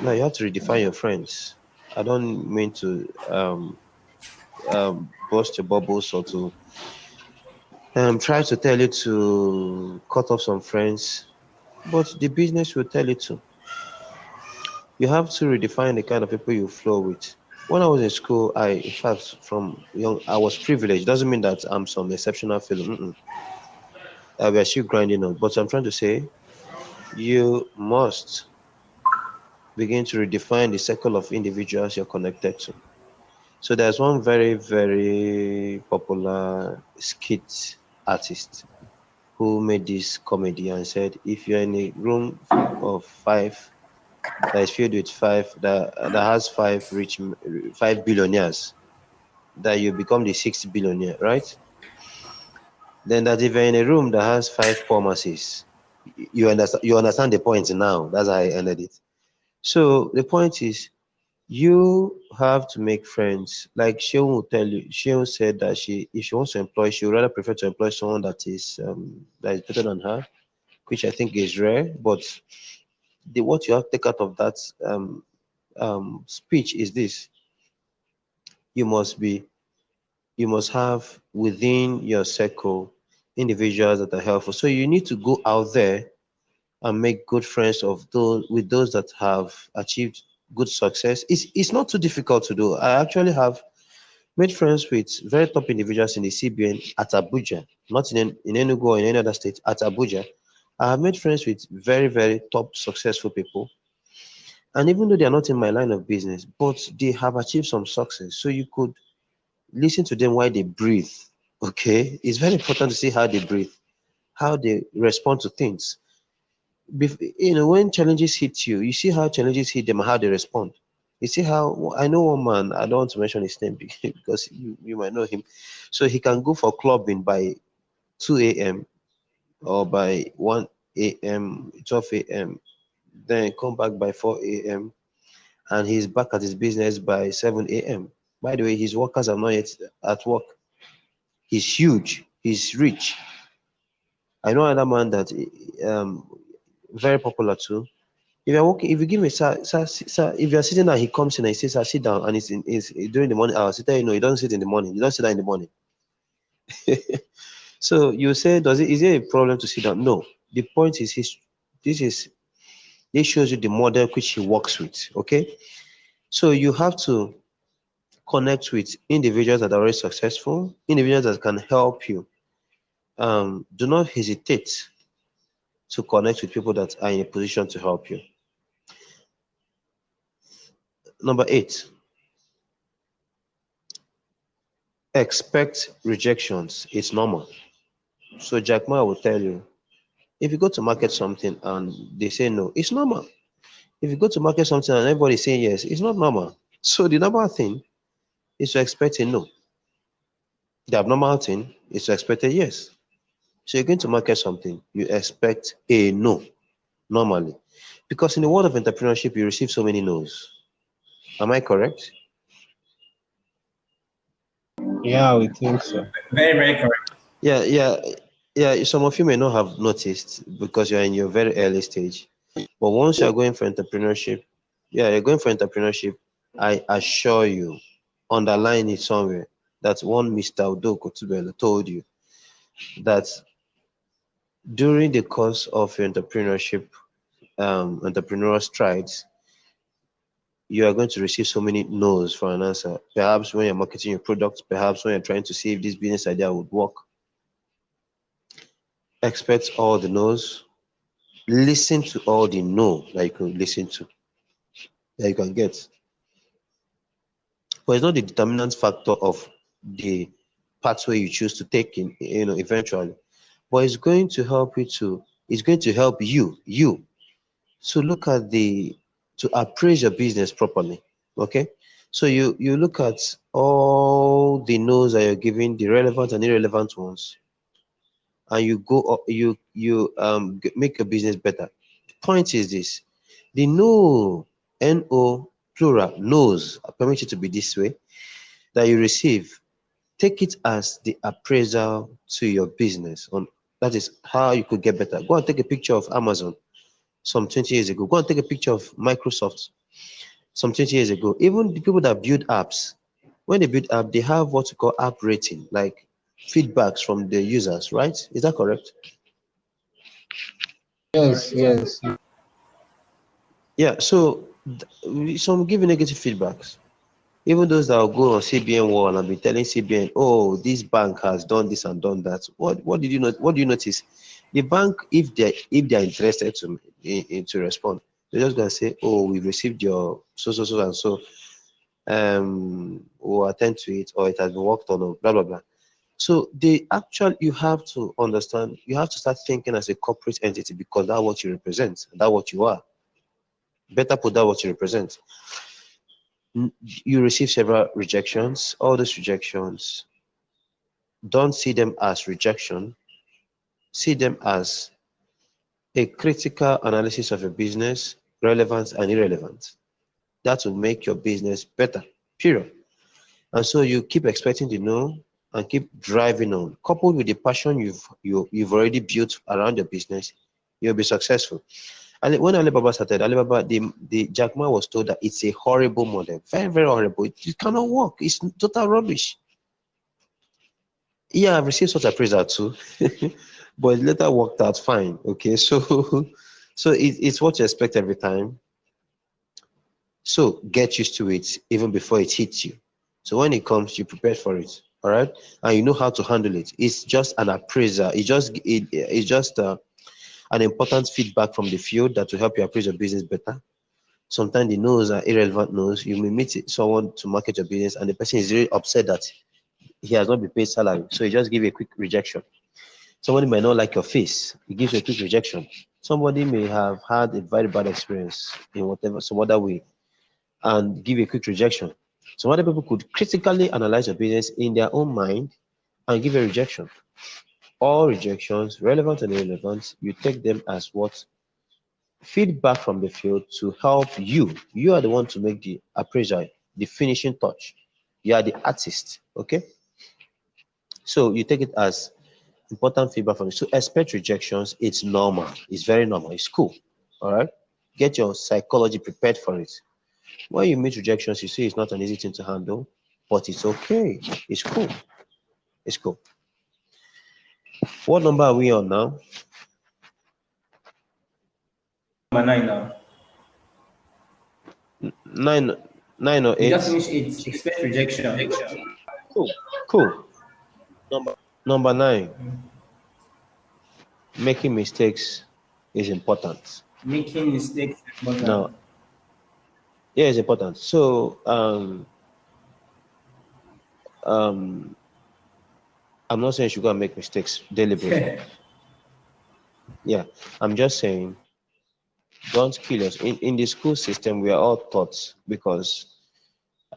Now you have to redefine your friends. I don't mean to burst your bubbles or to try to tell you to cut off some friends, but the business will tell you to. You have to redefine the kind of people you flow with. When I was in school, in fact, from young, I was privileged. Doesn't mean that I'm some exceptional fellow. We are still grinding on. But I'm trying to say, you must begin to redefine the circle of individuals you're connected to. So there's one very, very popular skit artist who made this comedy and said, if you're in a room of 5 that is filled with 5 that has 5 billionaires, that you become the 6th billionaire, right? Then that if you're in a room that has 5 pharmacies, you understand the point now. That's how I ended it. So the point is, you have to make friends. Like Sheon will tell you, Sheon said that if she wants to employ, she would rather prefer to employ someone that is better than her, which I think is rare, but what you have to take out of that speech is this: you must have within your circle individuals that are helpful. So you need to go out there and make good friends of those that have achieved good success. It's not too difficult to do. I actually have made friends with very top individuals in the CBN at Abuja, not in Enugu or in any other state, at Abuja. I have made friends with very, very top successful people. And even though they are not in my line of business, but they have achieved some success. So you could listen to them while they breathe. Okay? It's very important to see how they breathe, how they respond to things. When challenges hit you, you see how challenges hit them and how they respond. You see how, I know one man, I don't want to mention his name because you might know him. So he can go for clubbing by 2 a.m. or by 1 a.m., 12 a.m., then come back by 4 a.m., and he's back at his business by 7 a.m. By the way, his workers are not yet at work. He's huge. He's rich. I know another man that very popular too. If you're working, if you give me sir, if you're sitting down, he comes in and he says, "Sir, sit down," and it's during the morning hours. He tell you, no, you don't sit in the morning. You don't sit down in the morning. So you say, is it a problem to sit down? No. The point is, this shows you the model which he works with. Okay, so you have to connect with individuals that are already successful, individuals that can help you. Do not hesitate to connect with people that are in a position to help you. Number 8, expect rejections. It's normal. So Jack Ma will tell you, if you go to market something and they say no, it's normal. If you go to market something and everybody is saying yes, it's not normal. So the normal thing is to expect a no. The abnormal thing is to expect a yes. So you're going to market something, you expect a no, normally. Because in the world of entrepreneurship, you receive so many no's. Am I correct? Yeah, we think so. Very, very correct. Yeah. Some of you may not have noticed because you're in your very early stage. But once you're going for entrepreneurship, I assure you, underline it somewhere, that one Mr. Udo Kotubele told you that during the course of your entrepreneurship, entrepreneurial strides, you are going to receive so many no's for an answer. Perhaps when you're marketing your product, perhaps when you're trying to see if this business idea would work. Expect all the no's. Listen to all the no that you can listen to, that you can get. But it's not the determinant factor of the pathway you choose to take in, eventually. But it's going to help you. So look at to appraise your business properly. Okay? So you look at all the no's that you're giving, the relevant and irrelevant ones, and you make your business better. The point is this: the no, N-O, plural, knows, I permit you to be this way, that you receive, take it as the appraisal to your business. That is how you could get better. Go and take a picture of Amazon some 20 years ago. Go and take a picture of Microsoft some 20 years ago. Even the people that build apps, when they build app, they have what you call app rating, like feedbacks from the users, right? Is that correct? Yes. Yeah, so some give negative feedbacks. Even those that will go on CBN wall and be telling CBN, oh, this bank has done this and done that. What did you not? What do you notice? The bank, if they're interested to respond, they're just gonna say, oh, we've received your so and so. We'll attend to it, or it has been worked on, or blah blah blah. So you have to understand, you have to start thinking as a corporate entity, because that's what you represent, that's what you are. Better put that what you represent. You receive several rejections. All those rejections, don't see them as rejection. See them as a critical analysis of your business, relevant and irrelevant. That will make your business better, period. And so you keep expecting the no and keep driving on. Coupled with the passion you've already built around your business, you'll be successful. And when Alibaba started, Alibaba, the Jack Ma was told that it's a horrible model, very, very horrible. It cannot work. It's total rubbish. Yeah, I've received such appraisal too, but it later worked out fine. Okay, so it's what you expect every time. So get used to it even before it hits you. So when it comes, you prepared for it. All right, and you know how to handle it. It's just an appraiser. It's just an important feedback from the field that will help you appraise your business better. Sometimes the no's are irrelevant no's. You may meet someone to market your business, and the person is really upset that he has not been paid salary, so he just give you a quick rejection. Somebody might not like your face, he gives you a quick rejection. Somebody may have had a very bad experience in whatever some other way and give you a quick rejection. Some other people could critically analyze your business in their own mind and give a rejection. All rejections, relevant and irrelevant, you take them as what? Feedback from the field to help you. You are the one to make the appraisal, the finishing touch. You are the artist, okay? So you take it as important feedback from you. So expect rejections. It's normal. It's very normal. It's cool. All right. Get your psychology prepared for it. When you meet rejections, you see it's not an easy thing to handle, but it's okay. It's cool. It's cool. What number are we on now? Number 9 now. Nine or We eight? just finished 8. Expect rejection. Cool. Number 9. Making mistakes is important. Making mistakes is important. Now, yeah, it's important. So, I'm not saying you should go and make mistakes deliberately. Yeah, I'm just saying don't kill us. In the school system, we are all taught because,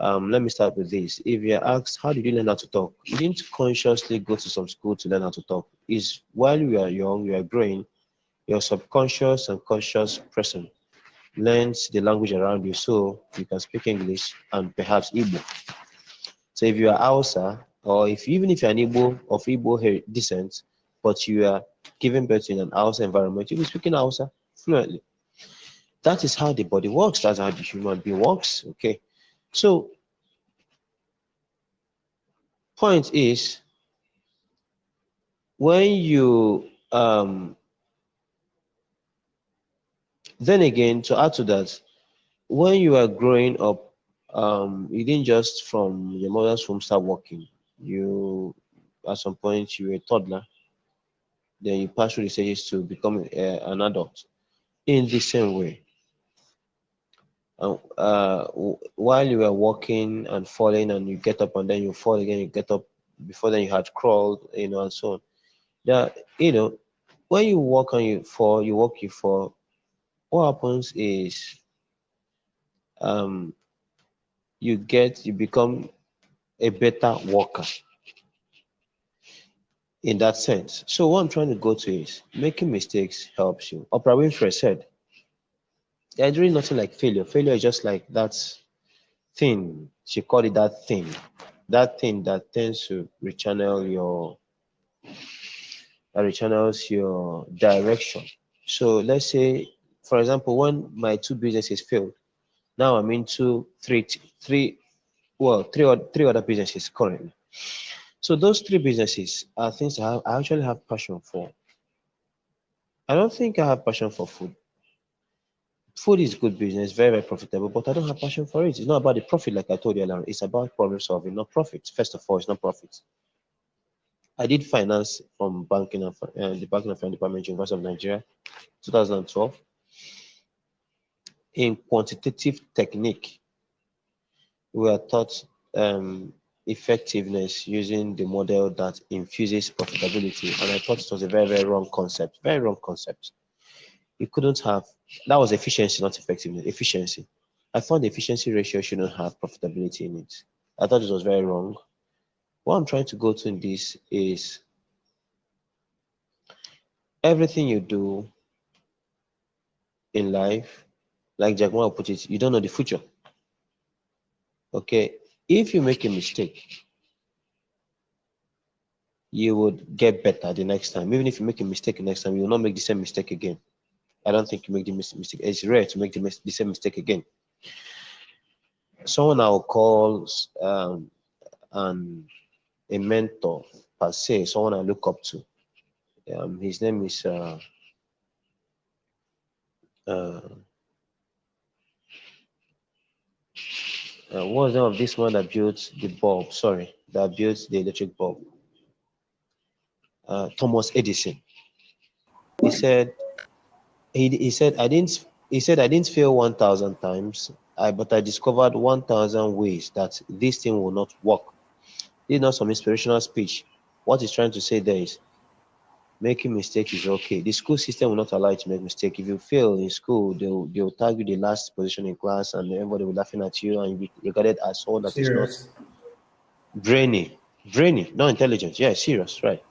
let me start with this. If you're asked, how did you learn how to talk? You didn't consciously go to some school to learn how to talk. It's while you are young, you are growing, your subconscious and conscious person learns the language around you so you can speak English and perhaps Igbo. So if you are Hausa, or even if you're an Igbo of Igbo descent, but you are giving birth in an Hausa environment, you'll be speaking Hausa fluently. That is how the body works. That's how the human being works. Okay. So, point is, when you then again, to add to that, when you are growing up, you didn't just from your mother's womb start working. You, at some point, you were a toddler. Then you pass through the stages to become an adult. In the same way, while you were walking and falling, and you get up and then you fall again, you get up. Before then, you had crawled, and so on. Yeah, when you walk and you fall, you walk, you fall. What happens is, you become a better walker in that sense. So what I'm trying to go to is making mistakes helps you. Oprah Winfrey said, there's really nothing like failure. Failure is just like that thing. She called it that thing that tends to rechannels your direction. So let's say, for example, when my 2 businesses failed, now I'm into three other businesses currently. So those 3 businesses are things I actually have passion for. I don't think I have passion for food. Food is good business, very, very profitable, but I don't have passion for it. It's not about the profit, like I told you earlier. It's about problem solving, not profit. First of all, it's not profit. I did finance from banking and the Banking and Finance Department, University of Nigeria, 2012. In quantitative technique, we are taught effectiveness using the model that infuses profitability, and I thought it was a very, very wrong concept. Very wrong concept. You couldn't have, that was efficiency, not effectiveness. Efficiency. I found the efficiency ratio shouldn't have profitability in it. I thought it was very wrong. What I'm trying to go to in this is everything you do in life, like Jack Ma put it, you don't know the future. Okay, if you make a mistake, you would get better the next time. Even if you make a mistake the next time, you will not make the same mistake again. I don't think you make the mistake. It's rare to make the same mistake again. Someone I'll call a mentor per se, someone I look up to. His name is what's the name of this one that built the bulb? Sorry, that built the electric bulb. Thomas Edison. He said I didn't fail 1,000 times, but I discovered 1,000 ways that this thing will not work. This is not some inspirational speech. What he's trying to say there is making mistakes is okay. The school system will not allow you to make mistakes. If you fail in school, they'll tag you the last position in class, and everybody will be laughing at you, and you'll be regarded as someone that is not brainy, not intelligent. Yeah, serious, right?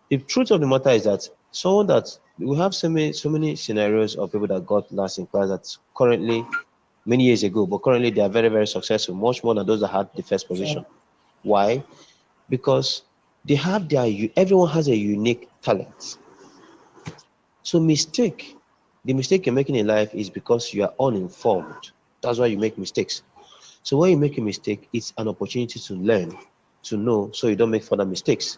The truth of the matter is that someone that we have so many scenarios of people that got last in class that currently many years ago, but currently they are very, very successful, much more than those that had the first position. Why? Because they have everyone has a unique talent. So the mistake you're making in life is because you are uninformed. That's why you make mistakes. So when you make a mistake, it's an opportunity to learn, to know, so you don't make further mistakes.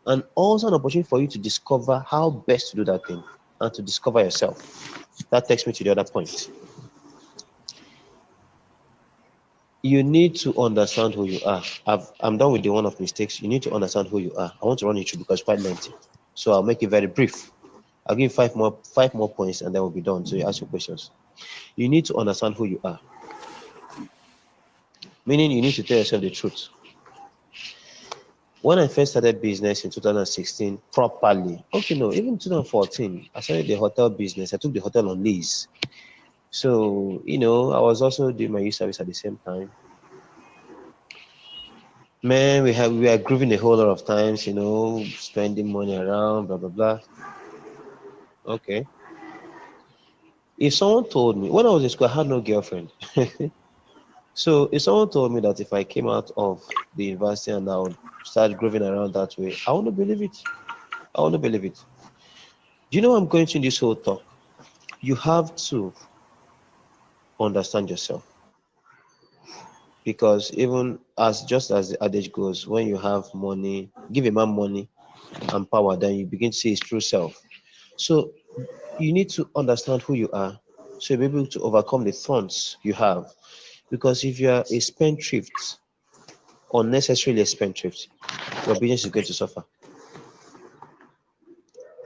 And also an opportunity for you to discover how best to do that thing and to discover yourself. That takes me to the other point. You need to understand who you are. I'm done with the one of mistakes. You need to understand who you are. I want to run it through because it's quite lengthy. So I'll make it very brief. I'll give you five more points and then we'll be done. So you ask your questions. You need to understand who you are. Meaning you need to tell yourself the truth. When I first started business in 2016 properly, even 2014, I started the hotel business. I took the hotel on lease. So, I was also doing my youth service at the same time. Man, we were grooving a whole lot of times, spending money around, blah, blah, blah. Okay. If someone told me, when I was in school, I had no girlfriend. So if someone told me that if I came out of the university and I would start grooving around that way, I wouldn't believe it. I wouldn't believe it. Do you know I'm going to in this whole talk? You have to understand yourself. Because even just as the adage goes, when you have money, give a man money and power, then you begin to see his true self. So you need to understand who you are, so you'll be able to overcome the thorns you have. Because if you are a spendthrift, unnecessarily a spendthrift, your business is going to suffer.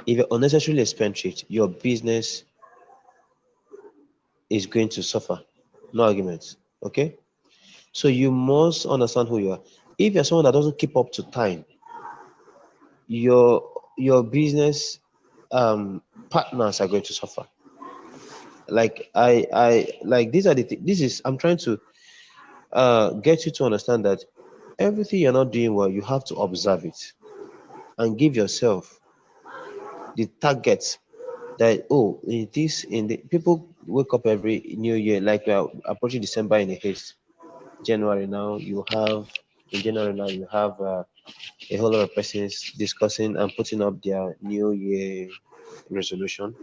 If you're unnecessarily a spendthrift, your business is going to suffer. No arguments. Okay? So you must understand who you are. If you're someone that doesn't keep up to time, your business partners are going to suffer. Like I'm trying to get you to understand that everything you're not doing well, you have to observe it and give yourself the target that people wake up every new year, like we are approaching December in a haste. January now you have a whole lot of persons discussing and putting up their new year resolution.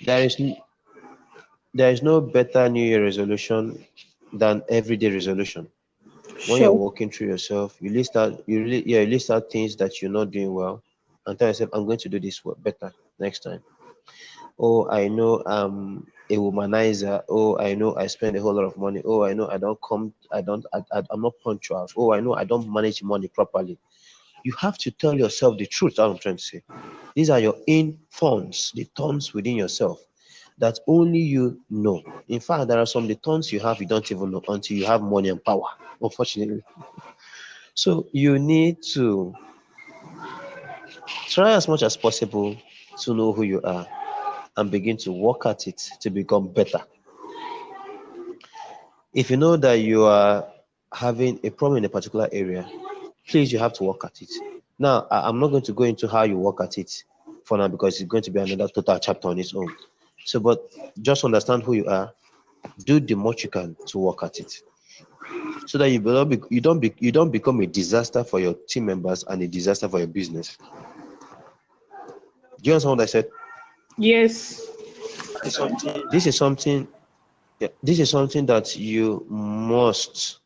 There is no better new year resolution than everyday resolution. When you're walking through yourself, you list out things that you're not doing well and tell yourself, I'm going to do this better next time. Oh, I know I'm a womanizer. Oh, I know I spend a whole lot of money. Oh, I know I'm not punctual. Oh, I know I don't manage money properly. You have to tell yourself the truth. That's what I'm trying to say. These are your thorns, the thorns within yourself that only you know. In fact, there are some the thorns you have you don't even know until you have money and power, unfortunately. So you need to try as much as possible to know who you are and begin to work at it to become better. If you know that you are having a problem in a particular area, please, you have to work at it. Now, I'm not going to go into how you work at it for now because it's going to be another total chapter on its own. So, but just understand who you are, do the much you can to work at it, so that you don't become a disaster for your team members and a disaster for your business. Do you understand what I said? Yes. This is something. Yeah, this is something that you must,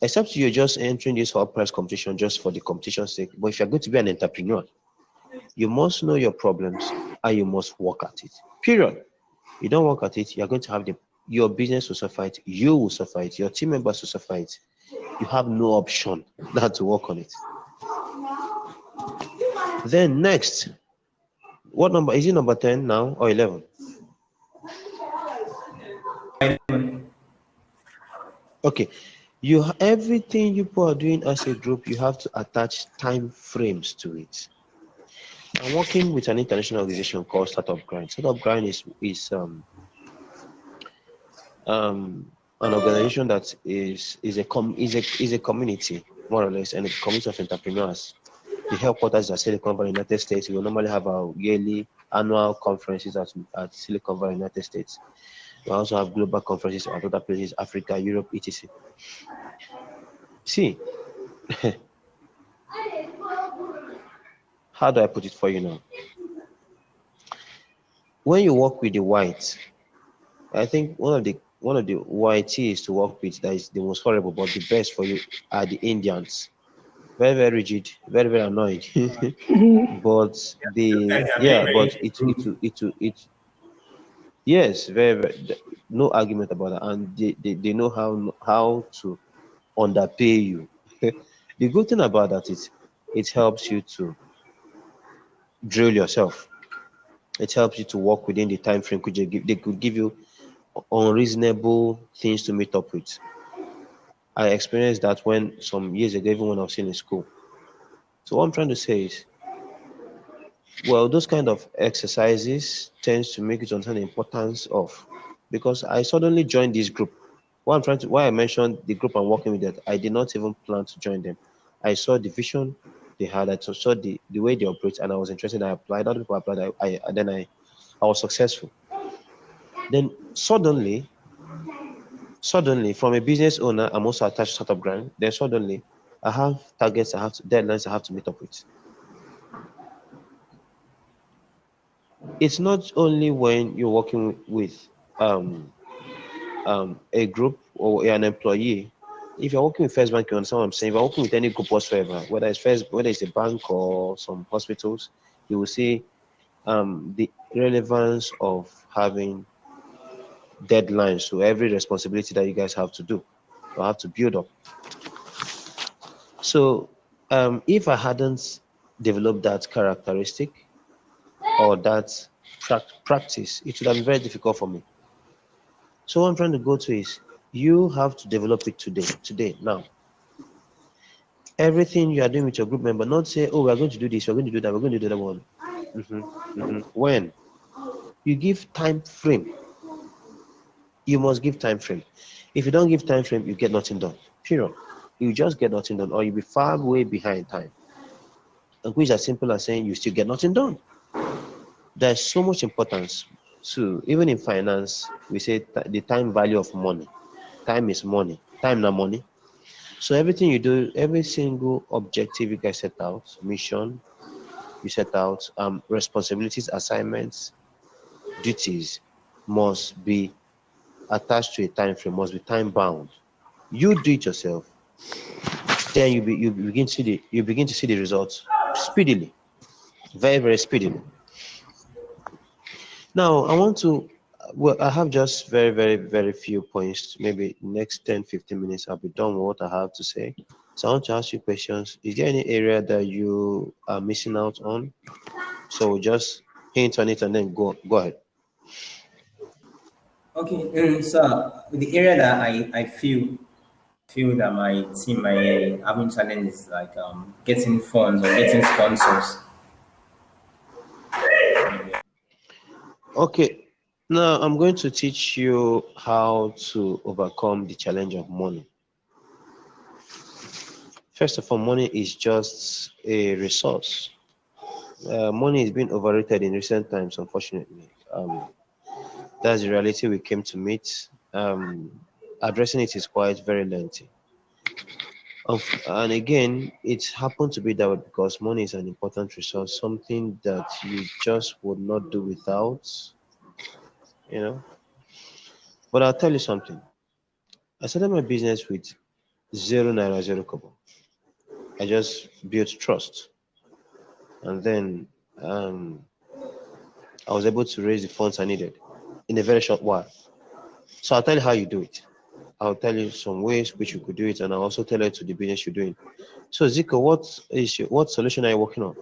except you're just entering this HULT prize competition just for the competition's sake. But if you're going to be an entrepreneur, you must know your problems and you must work at it. Period. You don't work at it, you're going to have your business will suffer it, you will suffer it, your team members will suffer it. You have no option than to work on it. Then next, what number is it? Number 10 now or 11? Okay, everything you people are doing as a group, you have to attach time frames to it. I'm working with an international organization called Startup Grind. Startup Grind is an organization that is a community, more or less, and a community of entrepreneurs. The headquarters are Silicon Valley, United States. We will normally have our yearly annual conferences at Silicon Valley, United States. We also have global conferences at other places, Africa, Europe, etc. See, how do I put it for you now? When you work with the whites, I think one of the YTs to work with that is the most horrible, but the best for you are the Indians. Very, very rigid, very, very annoying. But yes, very, very, no argument about that, and they know how to underpay you. The good thing about that is it helps you to drill yourself. It helps you to work within the time frame. They could give you unreasonable things to meet up with. I experienced that when some years ago, even when I was still in school. So what I'm trying to say is, well, those kind of exercises tends to make you to understand the importance of, because I suddenly joined this group. Why I mentioned the group I'm working with, that I did not even plan to join them. I saw the vision they had, I saw the way they operate, and I was interested. I applied. Other people applied. I was successful. Then suddenly, from a business owner, I'm also attached to Startup Grind. Then suddenly, I have targets, deadlines I have to meet up with. It's not only when you're working with a group or an employee. If you're working with First Bank, you understand what I'm saying. If you're working with any group whatsoever, whether it's a bank or some hospitals, you will see the relevance of having deadlines to every responsibility that you guys have to do or have to build up. So if I hadn't developed that characteristic or that practice, it would have been very difficult for me. So what I'm trying to go to is, you have to develop it today, now. Everything you are doing with your group member, not say, oh, we're going to do this, we're going to do that, we're going to do that one. When you give time frame, you must give time frame. If you don't give time frame, you get nothing done. Period. You just get nothing done, or you'll be far way behind time. And which is as simple as saying you still get nothing done. There's so much importance to, even in finance, we say the time value of money. Time is money. Time not money. So everything you do, every single objective you guys set out, mission you set out, responsibilities, assignments, duties, must be attached to a time frame, must be time bound. You do it yourself, then you begin to see the results speedily, very, very speedily. Now I want to, well, I have just very, very, very few points. Maybe next 10-15 minutes I'll be done with what I have to say. So I want to ask you questions. Is there any area that you are missing out on? So just hint on it and then go ahead. Okay, so the area that I feel that my team might having challenge is like getting funds or getting sponsors. Okay, now I'm going to teach you how to overcome the challenge of money. First of all, money is just a resource. Money is being overrated in recent times, unfortunately. That's the reality we came to meet. Addressing it is quite very lengthy. And again, it's happened to be that way because money is an important resource, something that you just would not do without, you know. But I'll tell you something. I started my business with zero naira, zero kobo. I just built trust, and then I was able to raise the funds I needed in a very short while. So I'll tell you how you do it. I'll tell you some ways which you could do it, and I'll also tell you to the business you're doing. So Zico, what solution are you working on?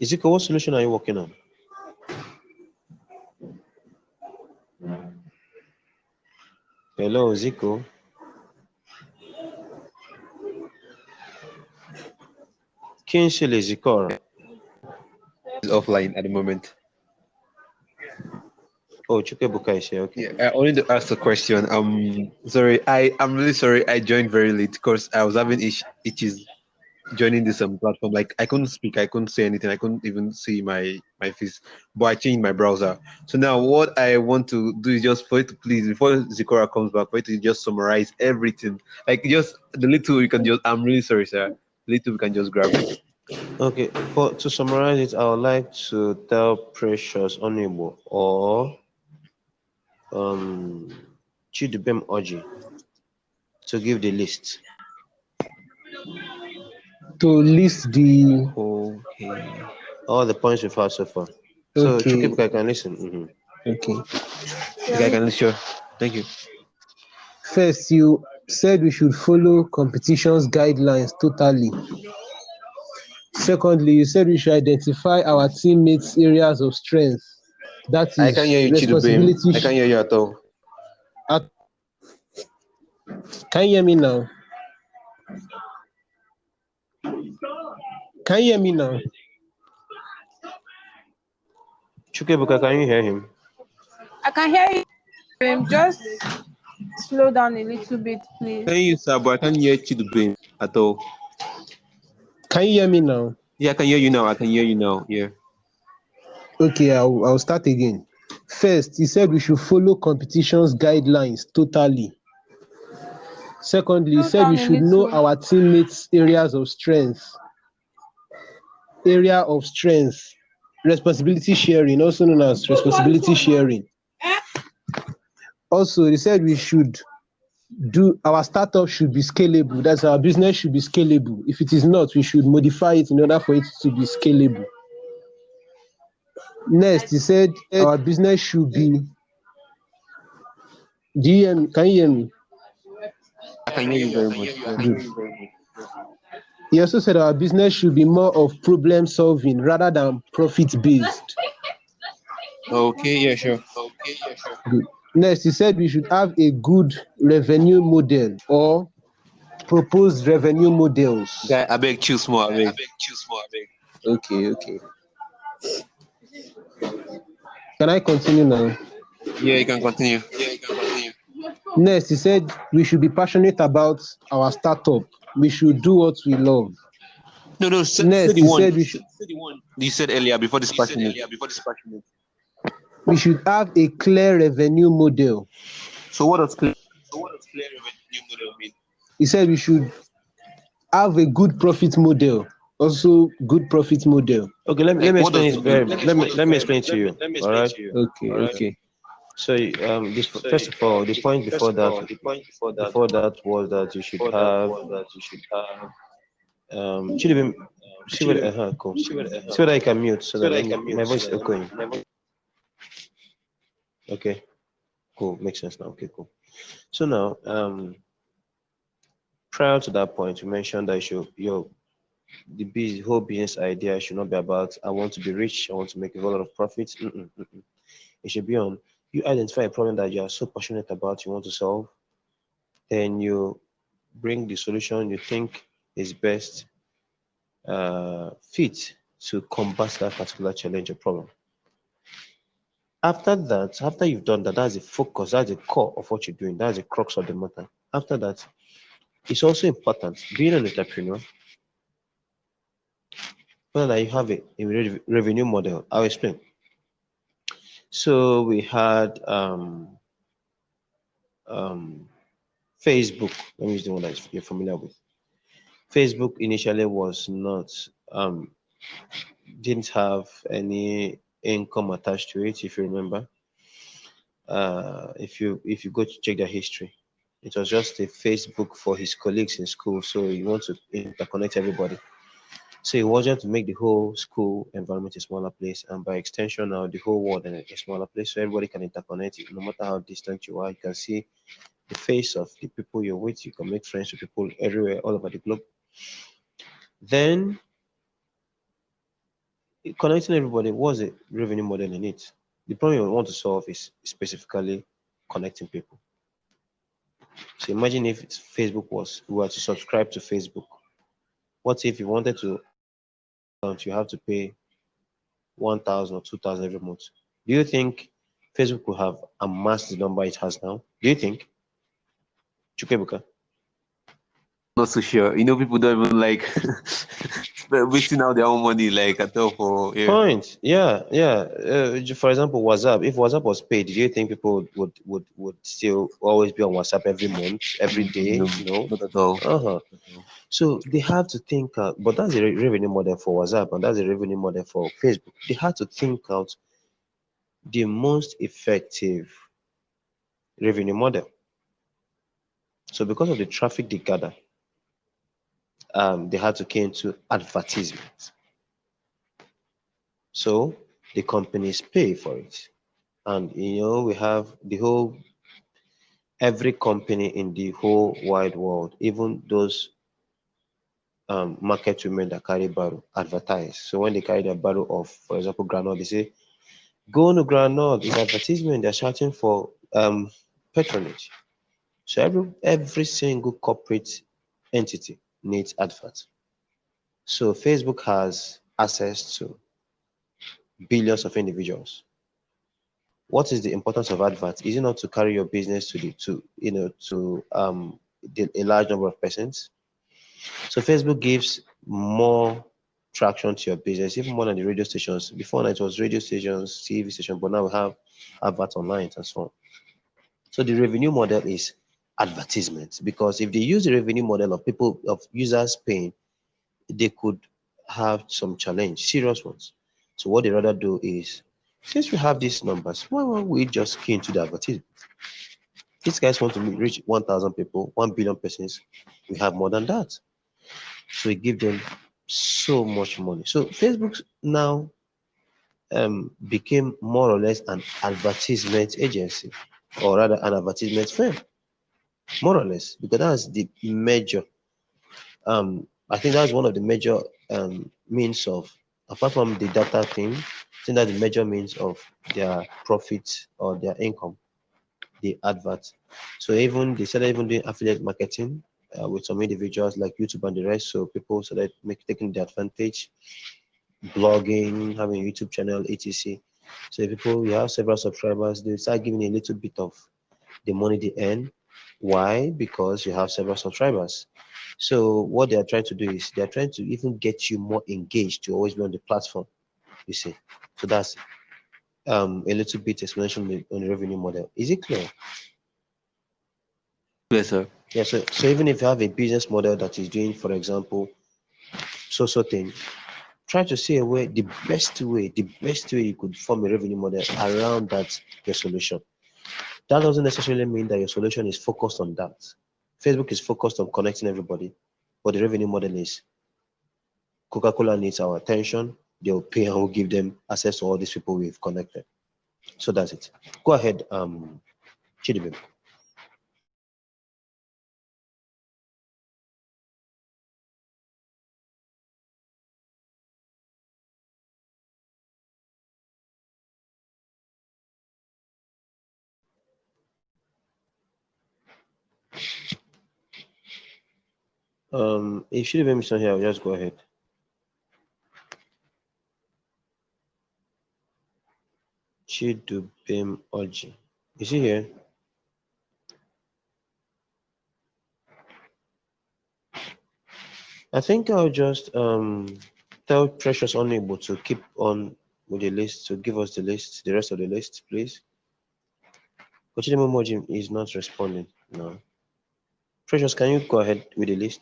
Zico, what solution are you working on? Hello, Zico. Kinshile Zikora. Offline at the moment. Oh, Chukebuka is here. Okay. Yeah, I wanted to ask a question. Sorry, I'm really sorry. I joined very late because I was having issues joining this platform. Like I couldn't speak, I couldn't say anything, I couldn't even see my face. But I changed my browser. So now what I want to do is just for you to please, before Zikora comes back, for you to just summarize everything. Like just the little you can just. I'm really sorry, sir. Little we can just grab it. Okay. To summarize it, I would like to tell Precious Onibo or Chidubem Oji to give the list. To list the Okay. All the points we've had so far. So okay. Chukebuka can listen. Okay. Okay, I can sure. Thank you. First, you said we should follow competition's guidelines totally. Secondly, you said we should identify our teammates' areas of strength. That is I can't hear you, Chidubem. responsibility. I can't hear you at all. Can you hear me now? Can you hear me now? Chukebuka, can you hear him? I can hear you. Just slow down a little bit, please. I can hear you, sir, but I can't hear Chidubem at all. Can you hear me now? Yeah, I can hear you now. I can hear you now. Yeah. Okay, I'll start again. First, he said we should follow competition's guidelines totally. Secondly, he said we should know our teammates' areas of strength. Area of strength. Responsibility sharing, also known as responsibility sharing. Also, he said we should our startup should be scalable. That's our business should be scalable. If it is not, we should modify it in order for it to be scalable. Next, he said our business should be. Do you hear me? Can you hear me? I can hear you very much. Yeah. Good. He also said our business should be more of problem solving rather than profit based. Okay, yeah, sure. Good. Next, he said we should have a good revenue model or proposed revenue models. Guy, I beg choose more. I beg. Okay. Can I continue now? Yeah, you can continue. Next, he said we should be passionate about our startup. We should do what we love. No, Next, he said we should. You said earlier before this passionate. We should have a clear revenue model. So what does clear revenue model mean? He said we should have a good profit model. Also, good profit model. Okay, let me explain it. Let me explain it to you. All right. Okay. So, first of all, the point before that was that you should have Chidubem, cool. See whether I can mute so that my voice is echoing. Okay, cool, makes sense now. Okay, cool. So now, prior to that point, you mentioned that the whole business idea should not be about I want to be rich, I want to make a lot of profits. It should be on you identify a problem that you are so passionate about, you want to solve, then you bring the solution you think is best fit to combat that particular challenge or problem. After that, after you've done that, that's the focus, that's the core of what you're doing, that's the crux of the matter. After that, it's also important, being an entrepreneur, whether you have a revenue model. I'll explain. So we had Facebook. Let me use the one that you're familiar with. Facebook initially was not didn't have any income attached to it, if you remember. If you go to check their history, it was just a Facebook for his colleagues in school. So you want to interconnect everybody. So he wanted to make the whole school environment a smaller place, and by extension now the whole world a smaller place, so everybody can interconnect it. No matter how distant you are, you can see the face of the people you're with. You can make friends with people everywhere, all over the globe. Then connecting everybody was a revenue model in it. The problem you want to solve is specifically connecting people. So imagine if Facebook was, we were to subscribe to Facebook. What if you wanted to, you have to pay 1,000 or 2,000 every month? Do you think Facebook will have amassed the number it has now? Do you think? Chukebuka? Not so sure. People don't even like wasting out their own money like at all for Point. Yeah, yeah. For example, WhatsApp. If WhatsApp was paid, do you think people would still always be on WhatsApp every month, every day? No. Not at all. Uh-huh. So they have to think, but that's a revenue model for WhatsApp and that's a revenue model for Facebook. They had to think out the most effective revenue model. So because of the traffic they gather, they had to key into advertisements. So the companies pay for it. And we have the whole, every company in the whole wide world, even those market women that carry barrel advertise. So when they carry their barrel of, for example, granola, they say, go to granola. It's advertisement. They're shouting for patronage. So every single corporate entity needs adverts. So Facebook has access to billions of individuals. What is the importance of adverts? Is it not to carry your business to a large number of persons? So Facebook gives more traction to your business, even more than the radio stations. Before now, it was radio stations, TV stations, but now we have adverts online and so on. So the revenue model is advertisements, because if they use the revenue model of users paying, they could have some challenge, serious ones. So what they rather do is, since we have these numbers, why won't we just key into the advertisement? These guys want to reach 1,000 people, 1 billion persons. We have more than that. So we give them so much money. So Facebook now became more or less an advertisement agency, or rather an advertisement firm, more or less, because that's the major. I think that's one of the major means of, apart from the data thing, I think that's the major means of their profit or their income, the advert. So they started even doing affiliate marketing with some individuals like YouTube and the rest. So people started taking the advantage, blogging, having a YouTube channel, etc. So if you have several subscribers, they start giving a little bit of the money they earn. Why? Because you have several subscribers. So what they are trying to do is they are trying to even get you more engaged to always be on the platform. You see, so that's a little bit explanation on the revenue model. Is it clear? Yes, sir. Yeah. So even if you have a business model that is doing, for example, so thing, try to see the best way you could form a revenue model around that your solution. That doesn't necessarily mean that your solution is focused on that. Facebook is focused on connecting everybody, but the revenue model is Coca-Cola needs our attention. They'll pay and we'll give them access to all these people we've connected. So that's it. Go ahead, Chidibim. If Chidibim is not here, I'll just go ahead. Chidubim Oji. Is he here? I think I'll just tell Precious Unable to keep on with the list. So give us the list, the rest of the list, please. Coaching Moji is not responding now. Precious, can you go ahead with the list?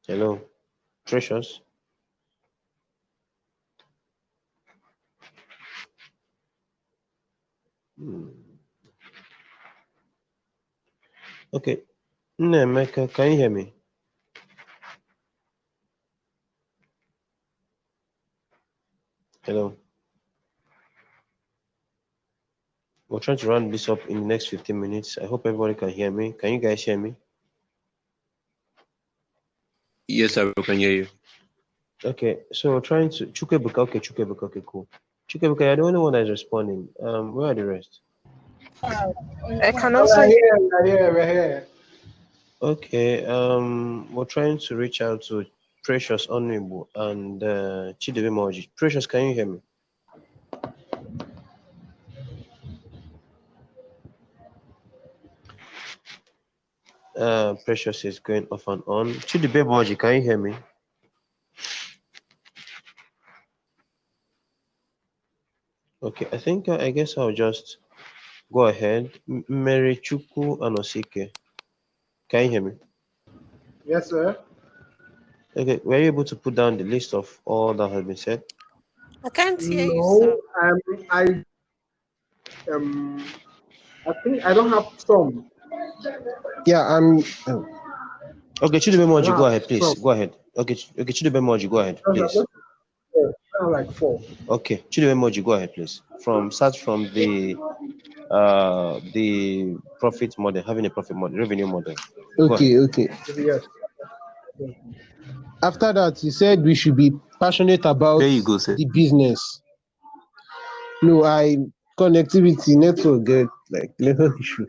Hello, Precious. Okay, Mecca, can you hear me? Hello. We're trying to round this up in the next 15 minutes. I hope everybody can hear me. Can you guys hear me? Yes, I can hear you. Okay, so we're trying to Chukebuka, okay, cool. Chukebuka, you're the only one that is responding. Where are the rest? I can also We're here. Okay, we're trying to reach out to Precious Honorable and Chidebe Moji. Precious, can you hear me? Precious is going off and on. Chidebe Moji, can you hear me? Okay, I think I guess I'll just go ahead. Mary Chuku and Osike. Can you hear me? Yes, sir. Okay, were you able to put down the list of all that has been said? I can't hear you, sir. I think I don't have some. Yeah, okay, Chidebe Moji, go ahead, please. Some. Go ahead. Okay, Chidebe Moji, go ahead, please. Like 4. Okay, Chidebe Moji, go ahead, please. Start from the profit model, having a profit model, revenue model. Okay. Yes. After that, he said we should be passionate about There you go, sir. the business. No, connectivity network get like network issue.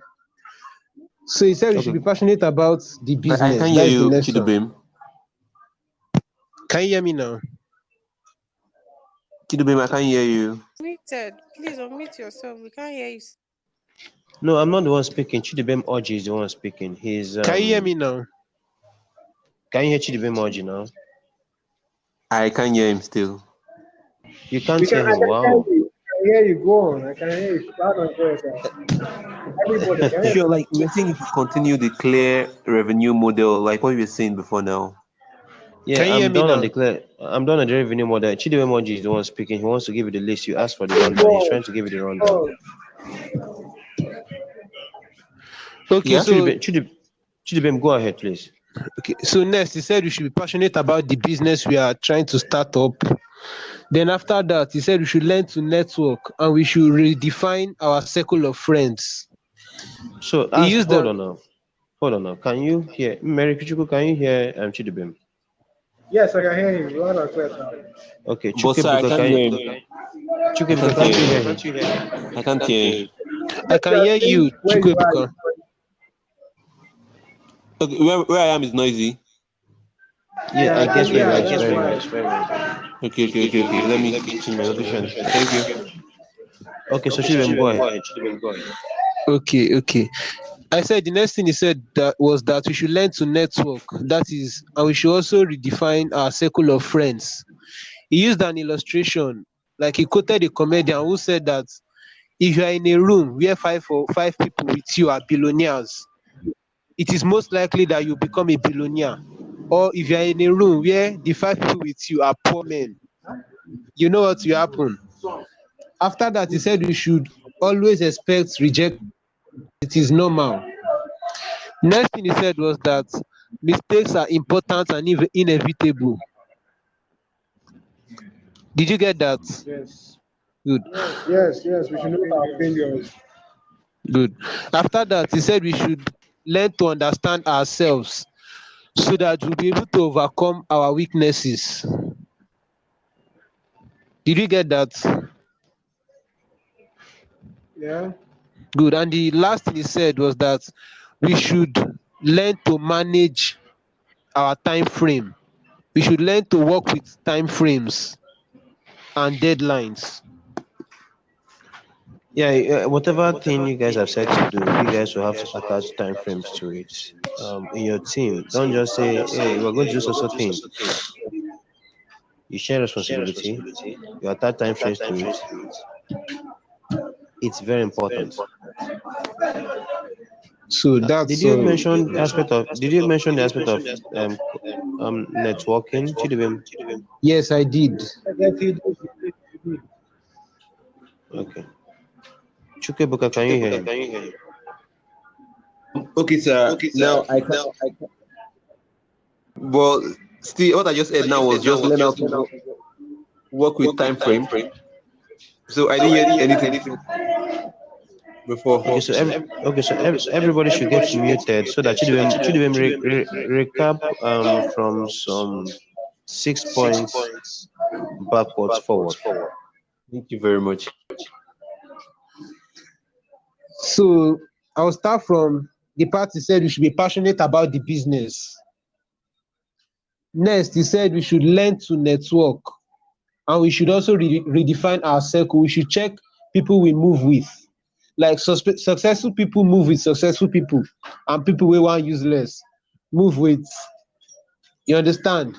So he said we should be passionate about the business. I can hear That is the you, next one. Chidubem. Can you hear me now? Chidubem, I can hear you. Muted. Please unmute yourself. We can't hear you. No, I'm not the one speaking. Chidubem Oji is the one speaking. He's Can you hear me now? Can you hear Chidubem Oji now? I can hear him still. You can't hear him. Wow. I can hear you. Go on. I can hear you. Everybody can hear Sure, like we're saying, if you continue the clear revenue model, like what we were saying before now. Yeah, I'm done on the revenue model. Chidubem Oji is the one speaking. He wants to give you the list. You asked for the rundown. He's trying to give you the rundown. Okay, yeah? so Chidubem, go ahead, please. Okay, so next he said we should be passionate about the business we are trying to start up. Then after that, he said we should learn to network and we should redefine our circle of friends. So hold on now. Can you hear Mary Kuchuku? Can you hear Chidubem? Yes, I can hear you. Loud and clear now. Okay, Chukebuka, can you hear him? I can't hear him. I can hear you, Chukebuka. Okay, where I am is noisy. Yeah, I guess very nice. Okay. Let me change my location. Thank you. Okay, so Chidubem, go ahead. Okay. I said the next thing he said was that we should learn to network. That is, and we should also redefine our circle of friends. He used an illustration, like he quoted a comedian who said that if you are in a room where five people with you are billionaires, it is most likely that you become a billionaire. Or if you are in a room where the 5 people with you are poor men, you know what will happen. After that, he said we should always expect rejection. It is normal. Next thing he said was that mistakes are important and inevitable. Did you get that? Yes. Good. Yes. We should know our failures. Good. After that, he said we should learn to understand ourselves so that we'll be able to overcome our weaknesses. Did you get that? Yeah. Good. And the last thing he said was that we should learn to manage our time frame. We should learn to work with time frames and deadlines. Yeah, whatever thing you guys have said to do, you guys will have to attach time frames to it. In your team, don't just say, "Hey, we're going to do so thing." You share responsibility. You attach time frames to it. It's very important. So that's Did you all. mention the aspect of? Did you mention the aspect of networking, Chidibem? Yes, I did. Okay. Chukebuka, can you hear him? Okay, sir. Now I can. Well, still, what I just said now was just learn how to work with time frame. So I didn't hear anything before. Everybody should get muted so that Chidibem recap from some 6 points backwards forward. Thank you very much. So I'll start from the part he said we should be passionate about the business. Next, he said we should learn to network, and we should also redefine our circle. We should check people we move with. Like successful people move with successful people, and people we want useless move with. You understand?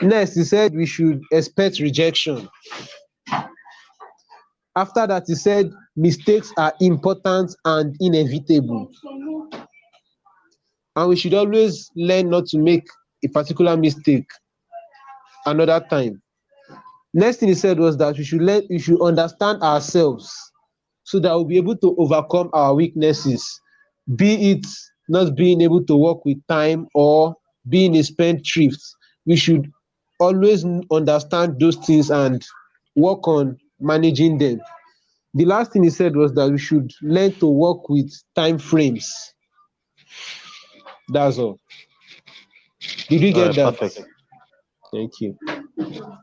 Next, he said we should expect rejection. After that, he said mistakes are important and inevitable, and we should always learn not to make a particular mistake another time. Next thing he said was that we should understand ourselves so that we'll be able to overcome our weaknesses, be it not being able to work with time or being a spendthrift. We should always understand those things and work on managing them. The last thing he said was that we should learn to work with time frames. That's all. Did you get that? Perfect. Thank you.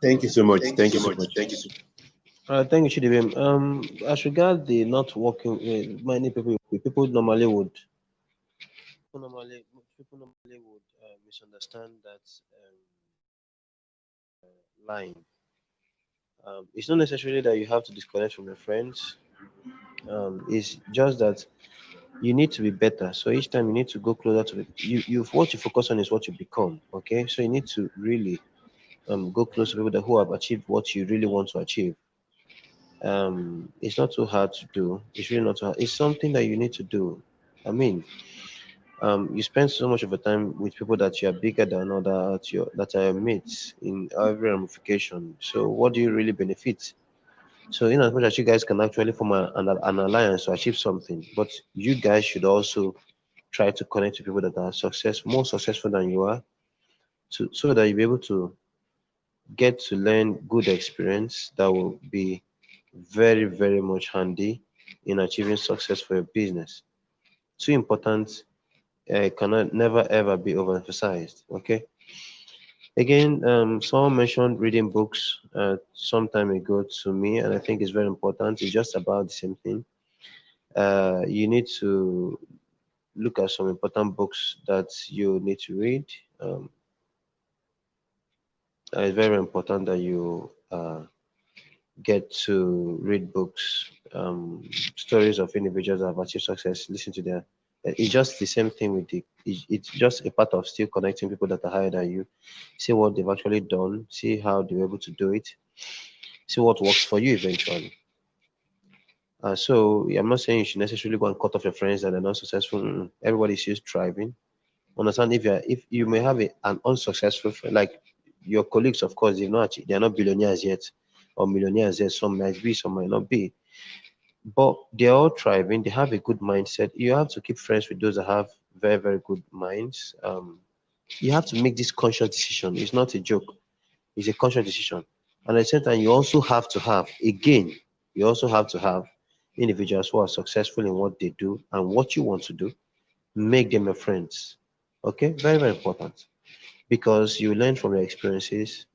Thank you so much. Thank you so much. Thank you, Chidibem. As regards the not working, many people normally would misunderstand that line. It's not necessarily that you have to disconnect from your friends. It's just that you need to be better. So each time you need to go closer to you. What you focus on is what you become. Okay, so you need to really go close to people who have achieved what you really want to achieve. It's not too hard to do. It's really not too hard. It's something that you need to do. I mean, you spend so much of your time with people that you are bigger than or that are your mates in every ramification. So what do you really benefit? So in as much as you guys can actually form an alliance to achieve something, but you guys should also try to connect to people that are more successful than you are, so that you'll be able to get to learn good experience that will be very, very much handy in achieving success for your business. Too important, cannot never ever be overemphasized. Okay. Again, someone mentioned reading books some time ago to me, and I think it's very important. It's just about the same thing. You need to look at some important books that you need to read. It's very important that you get to read books, stories of individuals that have achieved success, listen to their. It's just the same thing with it's just a part of still connecting people that are higher than you, see what they've actually done, see how they were able to do it, see what works for you eventually. So I'm not saying you should necessarily go and cut off your friends that are not successful. Everybody's just striving. Understand if you may have an unsuccessful friend, like your colleagues, of course, they're not billionaires yet or millionaires yet. Some might be, some might not be, but they're all thriving. They have a good mindset. You have to keep friends with those that have very, very good minds. You have to make this conscious decision. It's not a joke. It's a conscious decision. And at the same time, you also have to have individuals who are successful in what they do and what you want to do. Make them your friends. Okay, very, very important, because you learn from your experiences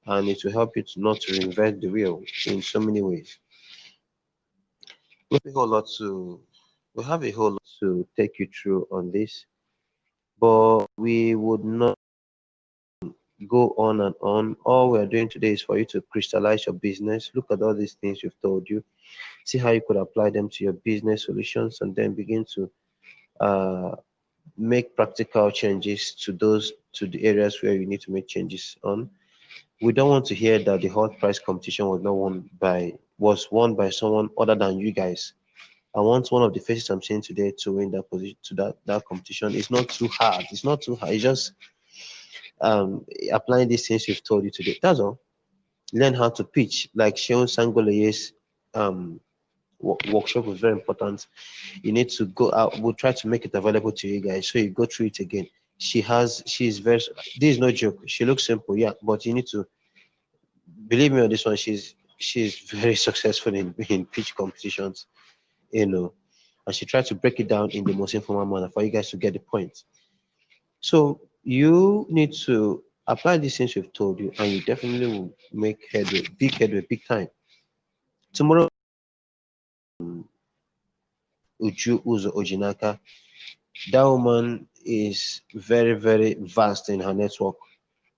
and it will help you to not to reinvent the wheel in so many ways. We have a whole lot to take you through on this, but we would not go on and on. All we're doing today is for you to crystallize your business. Look at all these things we've told you. See how you could apply them to your business solutions, and then begin to make practical changes to the areas where you need to make changes on. We don't want to hear that the HULT prize competition was won by someone other than you guys. I want one of the faces I'm seeing today to win that position, to that competition. It's not too hard. It's not too hard. It's just applying these things we've told you today. That's all. Learn how to pitch. Like Sheon Sangoleye's workshop was very important. You need to go out. We'll try to make it available to you guys so you go through it again. She's very, this is no joke. She looks simple, yeah, but you need to believe me on this one. She's very successful in pitch competitions, and she tried to break it down in the most informal manner for you guys to get the point. So you need to apply these things we've told you, and you definitely will make headway, big time. Tomorrow, Uju Uzo Ojinaka, that woman is very, very vast in her network.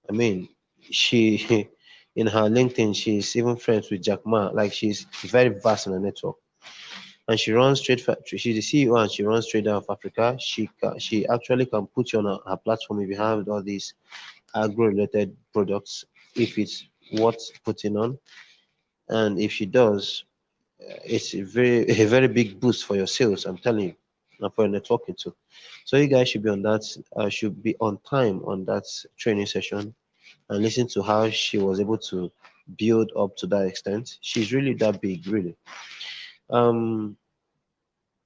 I mean, she in her LinkedIn, she's even friends with Jack Ma. Like, she's very vast in her network, and she runs Trade Factory. She's the CEO, and she runs Trade of Africa. She actually can put you on her platform if you have all these agro-related products, if it's worth putting on, and if she does, it's a very big boost for your sales. I'm telling you, and for your networking too. So you guys should be on that. Should be on time on that training session, and listen to how she was able to build up to that extent. She's really that big, really.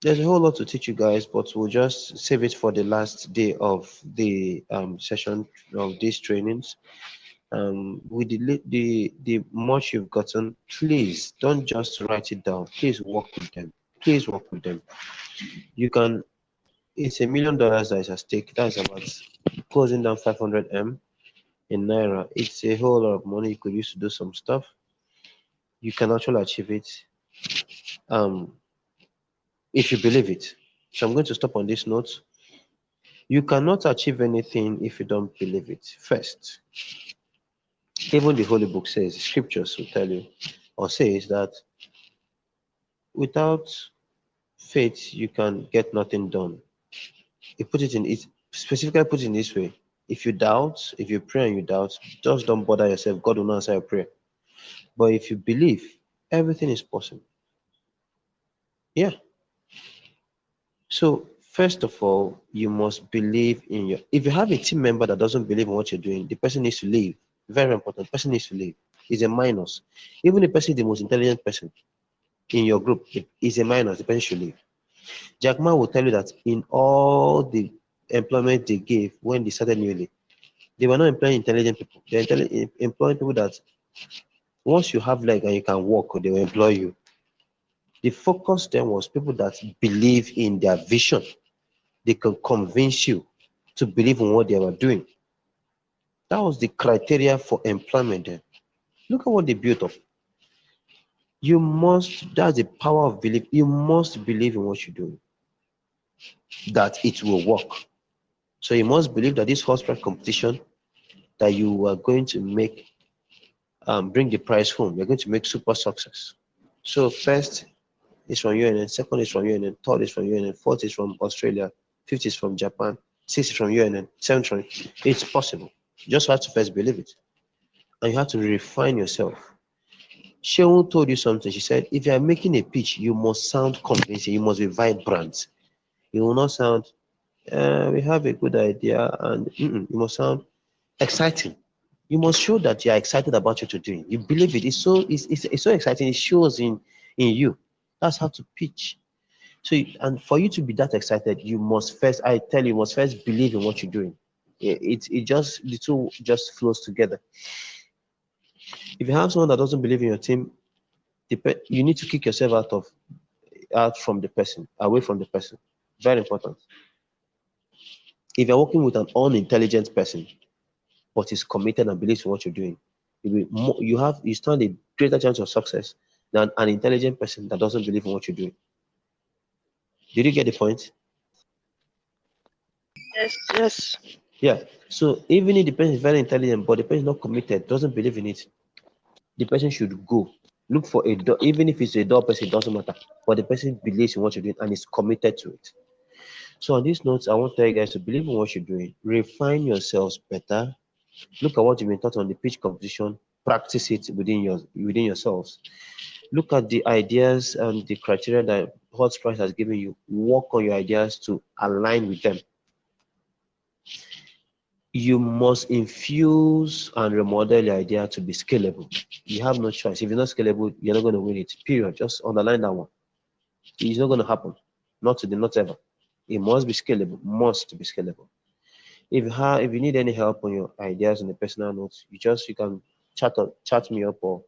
There's a whole lot to teach you guys, but we'll just save it for the last day of the session of these trainings. With the much you've gotten, please don't just write it down. Please work with them. Please work with them. You can. It's $1 million that is at stake. That's about closing down 500M in naira. It's a whole lot of money you could use to do some stuff. You can actually achieve it if you believe it. So I'm going to stop on this note. You cannot achieve anything if you don't believe it first. Even the Holy Book says, scriptures will tell you, or says that without faith you can get nothing done. It specifically put it in this way. If you doubt, if you pray and you doubt, just don't bother yourself. God will not answer your prayer. But if you believe, everything is possible. Yeah. So first of all, you must believe in your. If you have a team member that doesn't believe in what you're doing, the person needs to leave. Very important. The person needs to leave. It's a minus. Even the person is the most intelligent person in your group is a minus. The person should leave. Jack Ma will tell you that in all the employment they gave when they started newly, they were not employing intelligent people. They're employing people that once you have leg and you can walk, they will employ you. The focus then was people that believe in their vision. They can convince you to believe in what they were doing. That was the criteria for employment then. Look at what they built up. You must, that's the power of belief. You must believe in what you're doing, that it will work. So you must believe that this horse prize competition, that you are going to make, bring the prize home. You're going to make super success. So first is from UNN, second is from UNN, third is from UNN, fourth is from Australia, fifth is from Japan, sixth is from UNN, seventh from, it's possible. You just have to first believe it. And you have to refine yourself. Sheon told you something. She said, if you are making a pitch, you must sound convincing. You must be vibrant. You will not sound, we have a good idea, and you must sound exciting. You must show that you are excited about what you're doing. You believe it. It's so exciting. It shows in you. That's how to pitch. So, and for you to be that excited, you must first, I tell you, must first believe in what you're doing. It just, the two just flows together. If you have someone that doesn't believe in your team, you need to kick yourself out from the person, away from the person. Very important. If you're working with an unintelligent person, but is committed and believes in what you're doing, you stand a greater chance of success than an intelligent person that doesn't believe in what you're doing. Did you get the point? Yes, yes. Yeah. So even if the person is very intelligent, but the person is not committed, doesn't believe in it, the person should go. Look for a door, even if it's a door person, it doesn't matter. But the person believes in what you're doing and is committed to it. So on these notes, I want to tell you guys to believe in what you're doing, refine yourselves better. Look at what you've been taught on the pitch competition, practice it within yourselves. Look at the ideas and the criteria that HULT PRIZE has given you. Work on your ideas to align with them. You must infuse and remodel your idea to be scalable. You have no choice. If it's not scalable, you're not going to win it. Period. Just underline that one. It's not going to happen. Not today, not ever. It must be scalable. Must be scalable. If you need any help on your ideas on the personal notes, you can chat me up or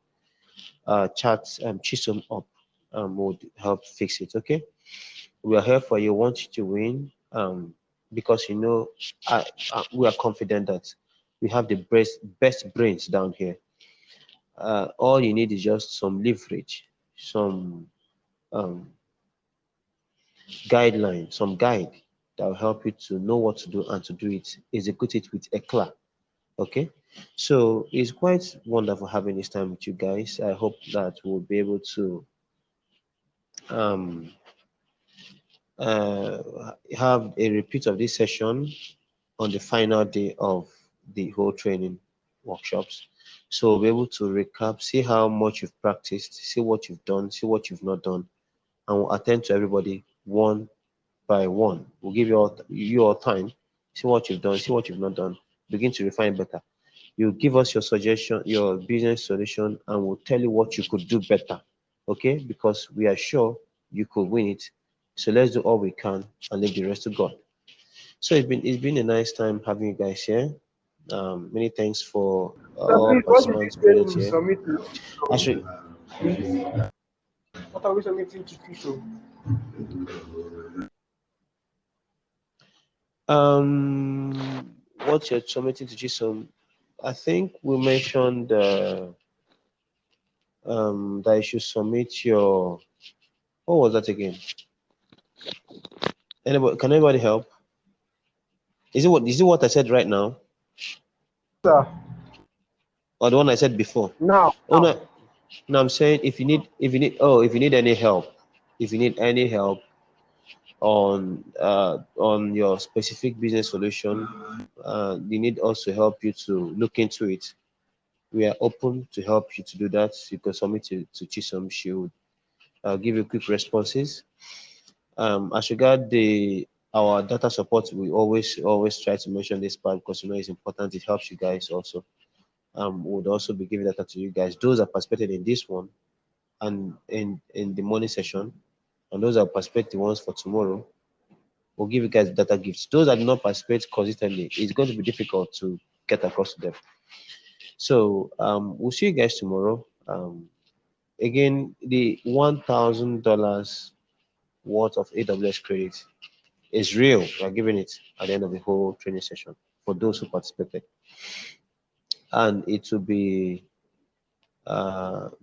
chat Chisholm up. Would help fix it. Okay. We are here for you. Want you to win. Because we are confident that we have the best brains down here. All you need is just some leverage, some um, guideline, some guide that will help you to know what to do and to do it, execute it with eclat. Okay, so it's quite wonderful having this time with you guys. I hope that we'll be able to um, have a repeat of this session on the final day of the whole training workshops. So we'll be able to recap, see how much you've practiced, see what you've done, see what you've not done, and we'll attend to everybody one by one. We'll give you all time, see what you've done, see what you've not done, begin to refine better. You give us your suggestion, your business solution, and we'll tell you what you could do better. Okay? Because we are sure you could win it. So let's do all we can and leave the rest to God. So it's been a nice time having you guys here. Many thanks for So all please, what did participants you say present we here. submit to Actually, please? What are we submitting to Kisho? what you're submitting to GSOM, I think we mentioned that you should submit your. What was that again? Anybody? Can anybody help? Is it what I said right now, Sir, or the one I said before? now, Oh no, no. I'm saying if you need any help, if you need any help on your specific business solution, you need us to help you to look into it. We are open to help you to do that. You can submit to Chisom. She would give you quick responses. As regard our data support, we always try to mention this part because it's important. It helps you guys also. We would also be giving data to you guys. Those are participated in this one and in the morning session, and those are participated ones for tomorrow. We'll give you guys data gifts. Those that do not participate consistently, it's going to be difficult to get across to them. So we'll see you guys tomorrow. Again, the $1,000 worth of AWS credit is real. We're giving it at the end of the whole training session for those who participated. And it will be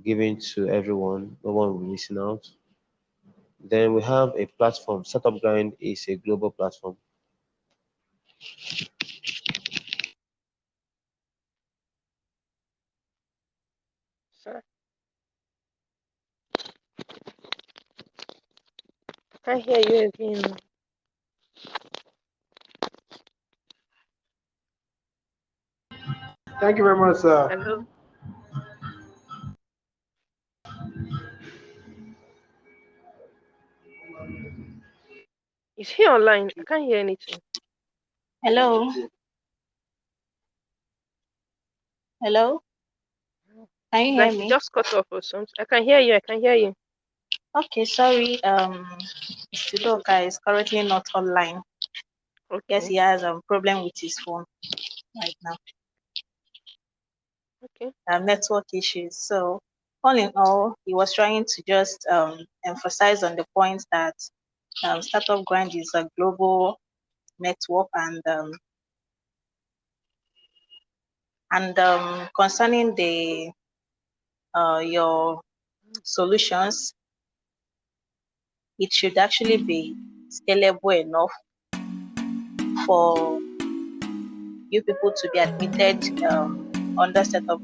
given to everyone. No one will be missing out. Then we have a platform. Startup Grind is a global platform. Sir, I can't hear you again. thank you very much, sir. Hello. Is he online? I can't hear anything. Hello. Hello. Can you It's hear like you me? just cut off or something. I can hear you. I can hear you. Okay, sorry. Sudoka is currently not online. Yes, Okay. he has a problem with his phone right now. Okay. Network issues. So, all in all, he was trying to just emphasize on the point that Startup Grind is a global network, and concerning the your solutions, it should actually be scalable enough for you people to be admitted under Startup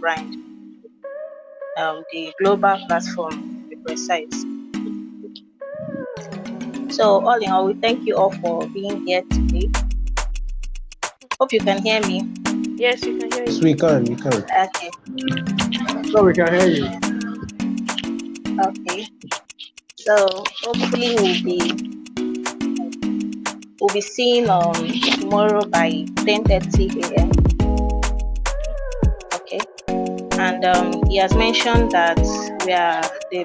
Grind, the global platform, to be precise. So all in all, we thank you all for being here today. Hope you can hear me. Yes, we can hear you. Yes, we can. Okay. So we can hear you. Okay. So hopefully we'll be seeing tomorrow by 10:30 a.m. Okay. And he has mentioned that the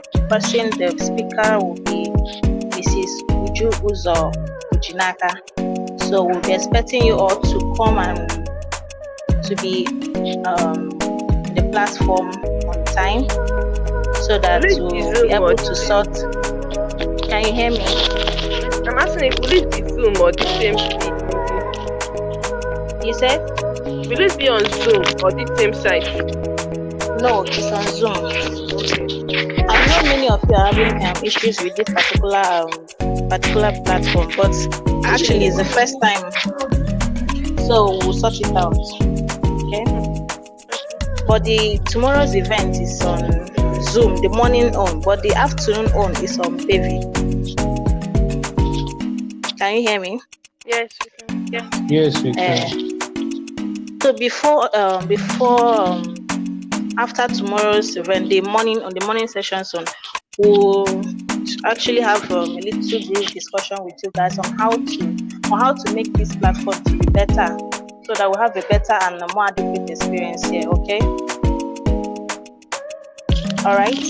speaker will be Mrs. Uju Uzo Ujinaka. So we'll be expecting you all to come and to be the platform on time, so that we'll be able to sort. Can you hear me? I'm asking if will it be Zoom or the same thing? You said? Will it be on Zoom or the same site? No, it's on Zoom. I know many of you are having issues with this particular platform, but actually it's the first time, so we'll sort it out. Okay. But tomorrow's event is on Zoom, the morning on, but the afternoon on is on Baby. Can you hear me? Yes, we can. Yeah. Yes, we can. So after tomorrow's event, the morning sessions on, we'll actually have a little brief discussion with you guys on how to make this platform to be better, so that we'll have a better and a more adequate experience here. Okay. All right.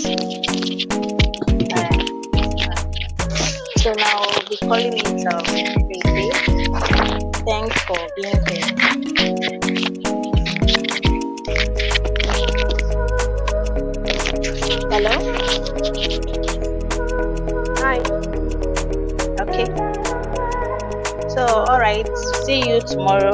So now we'll be calling it Baby. Thanks for being here. Hello? Hi. Okay. So, all right. See you tomorrow.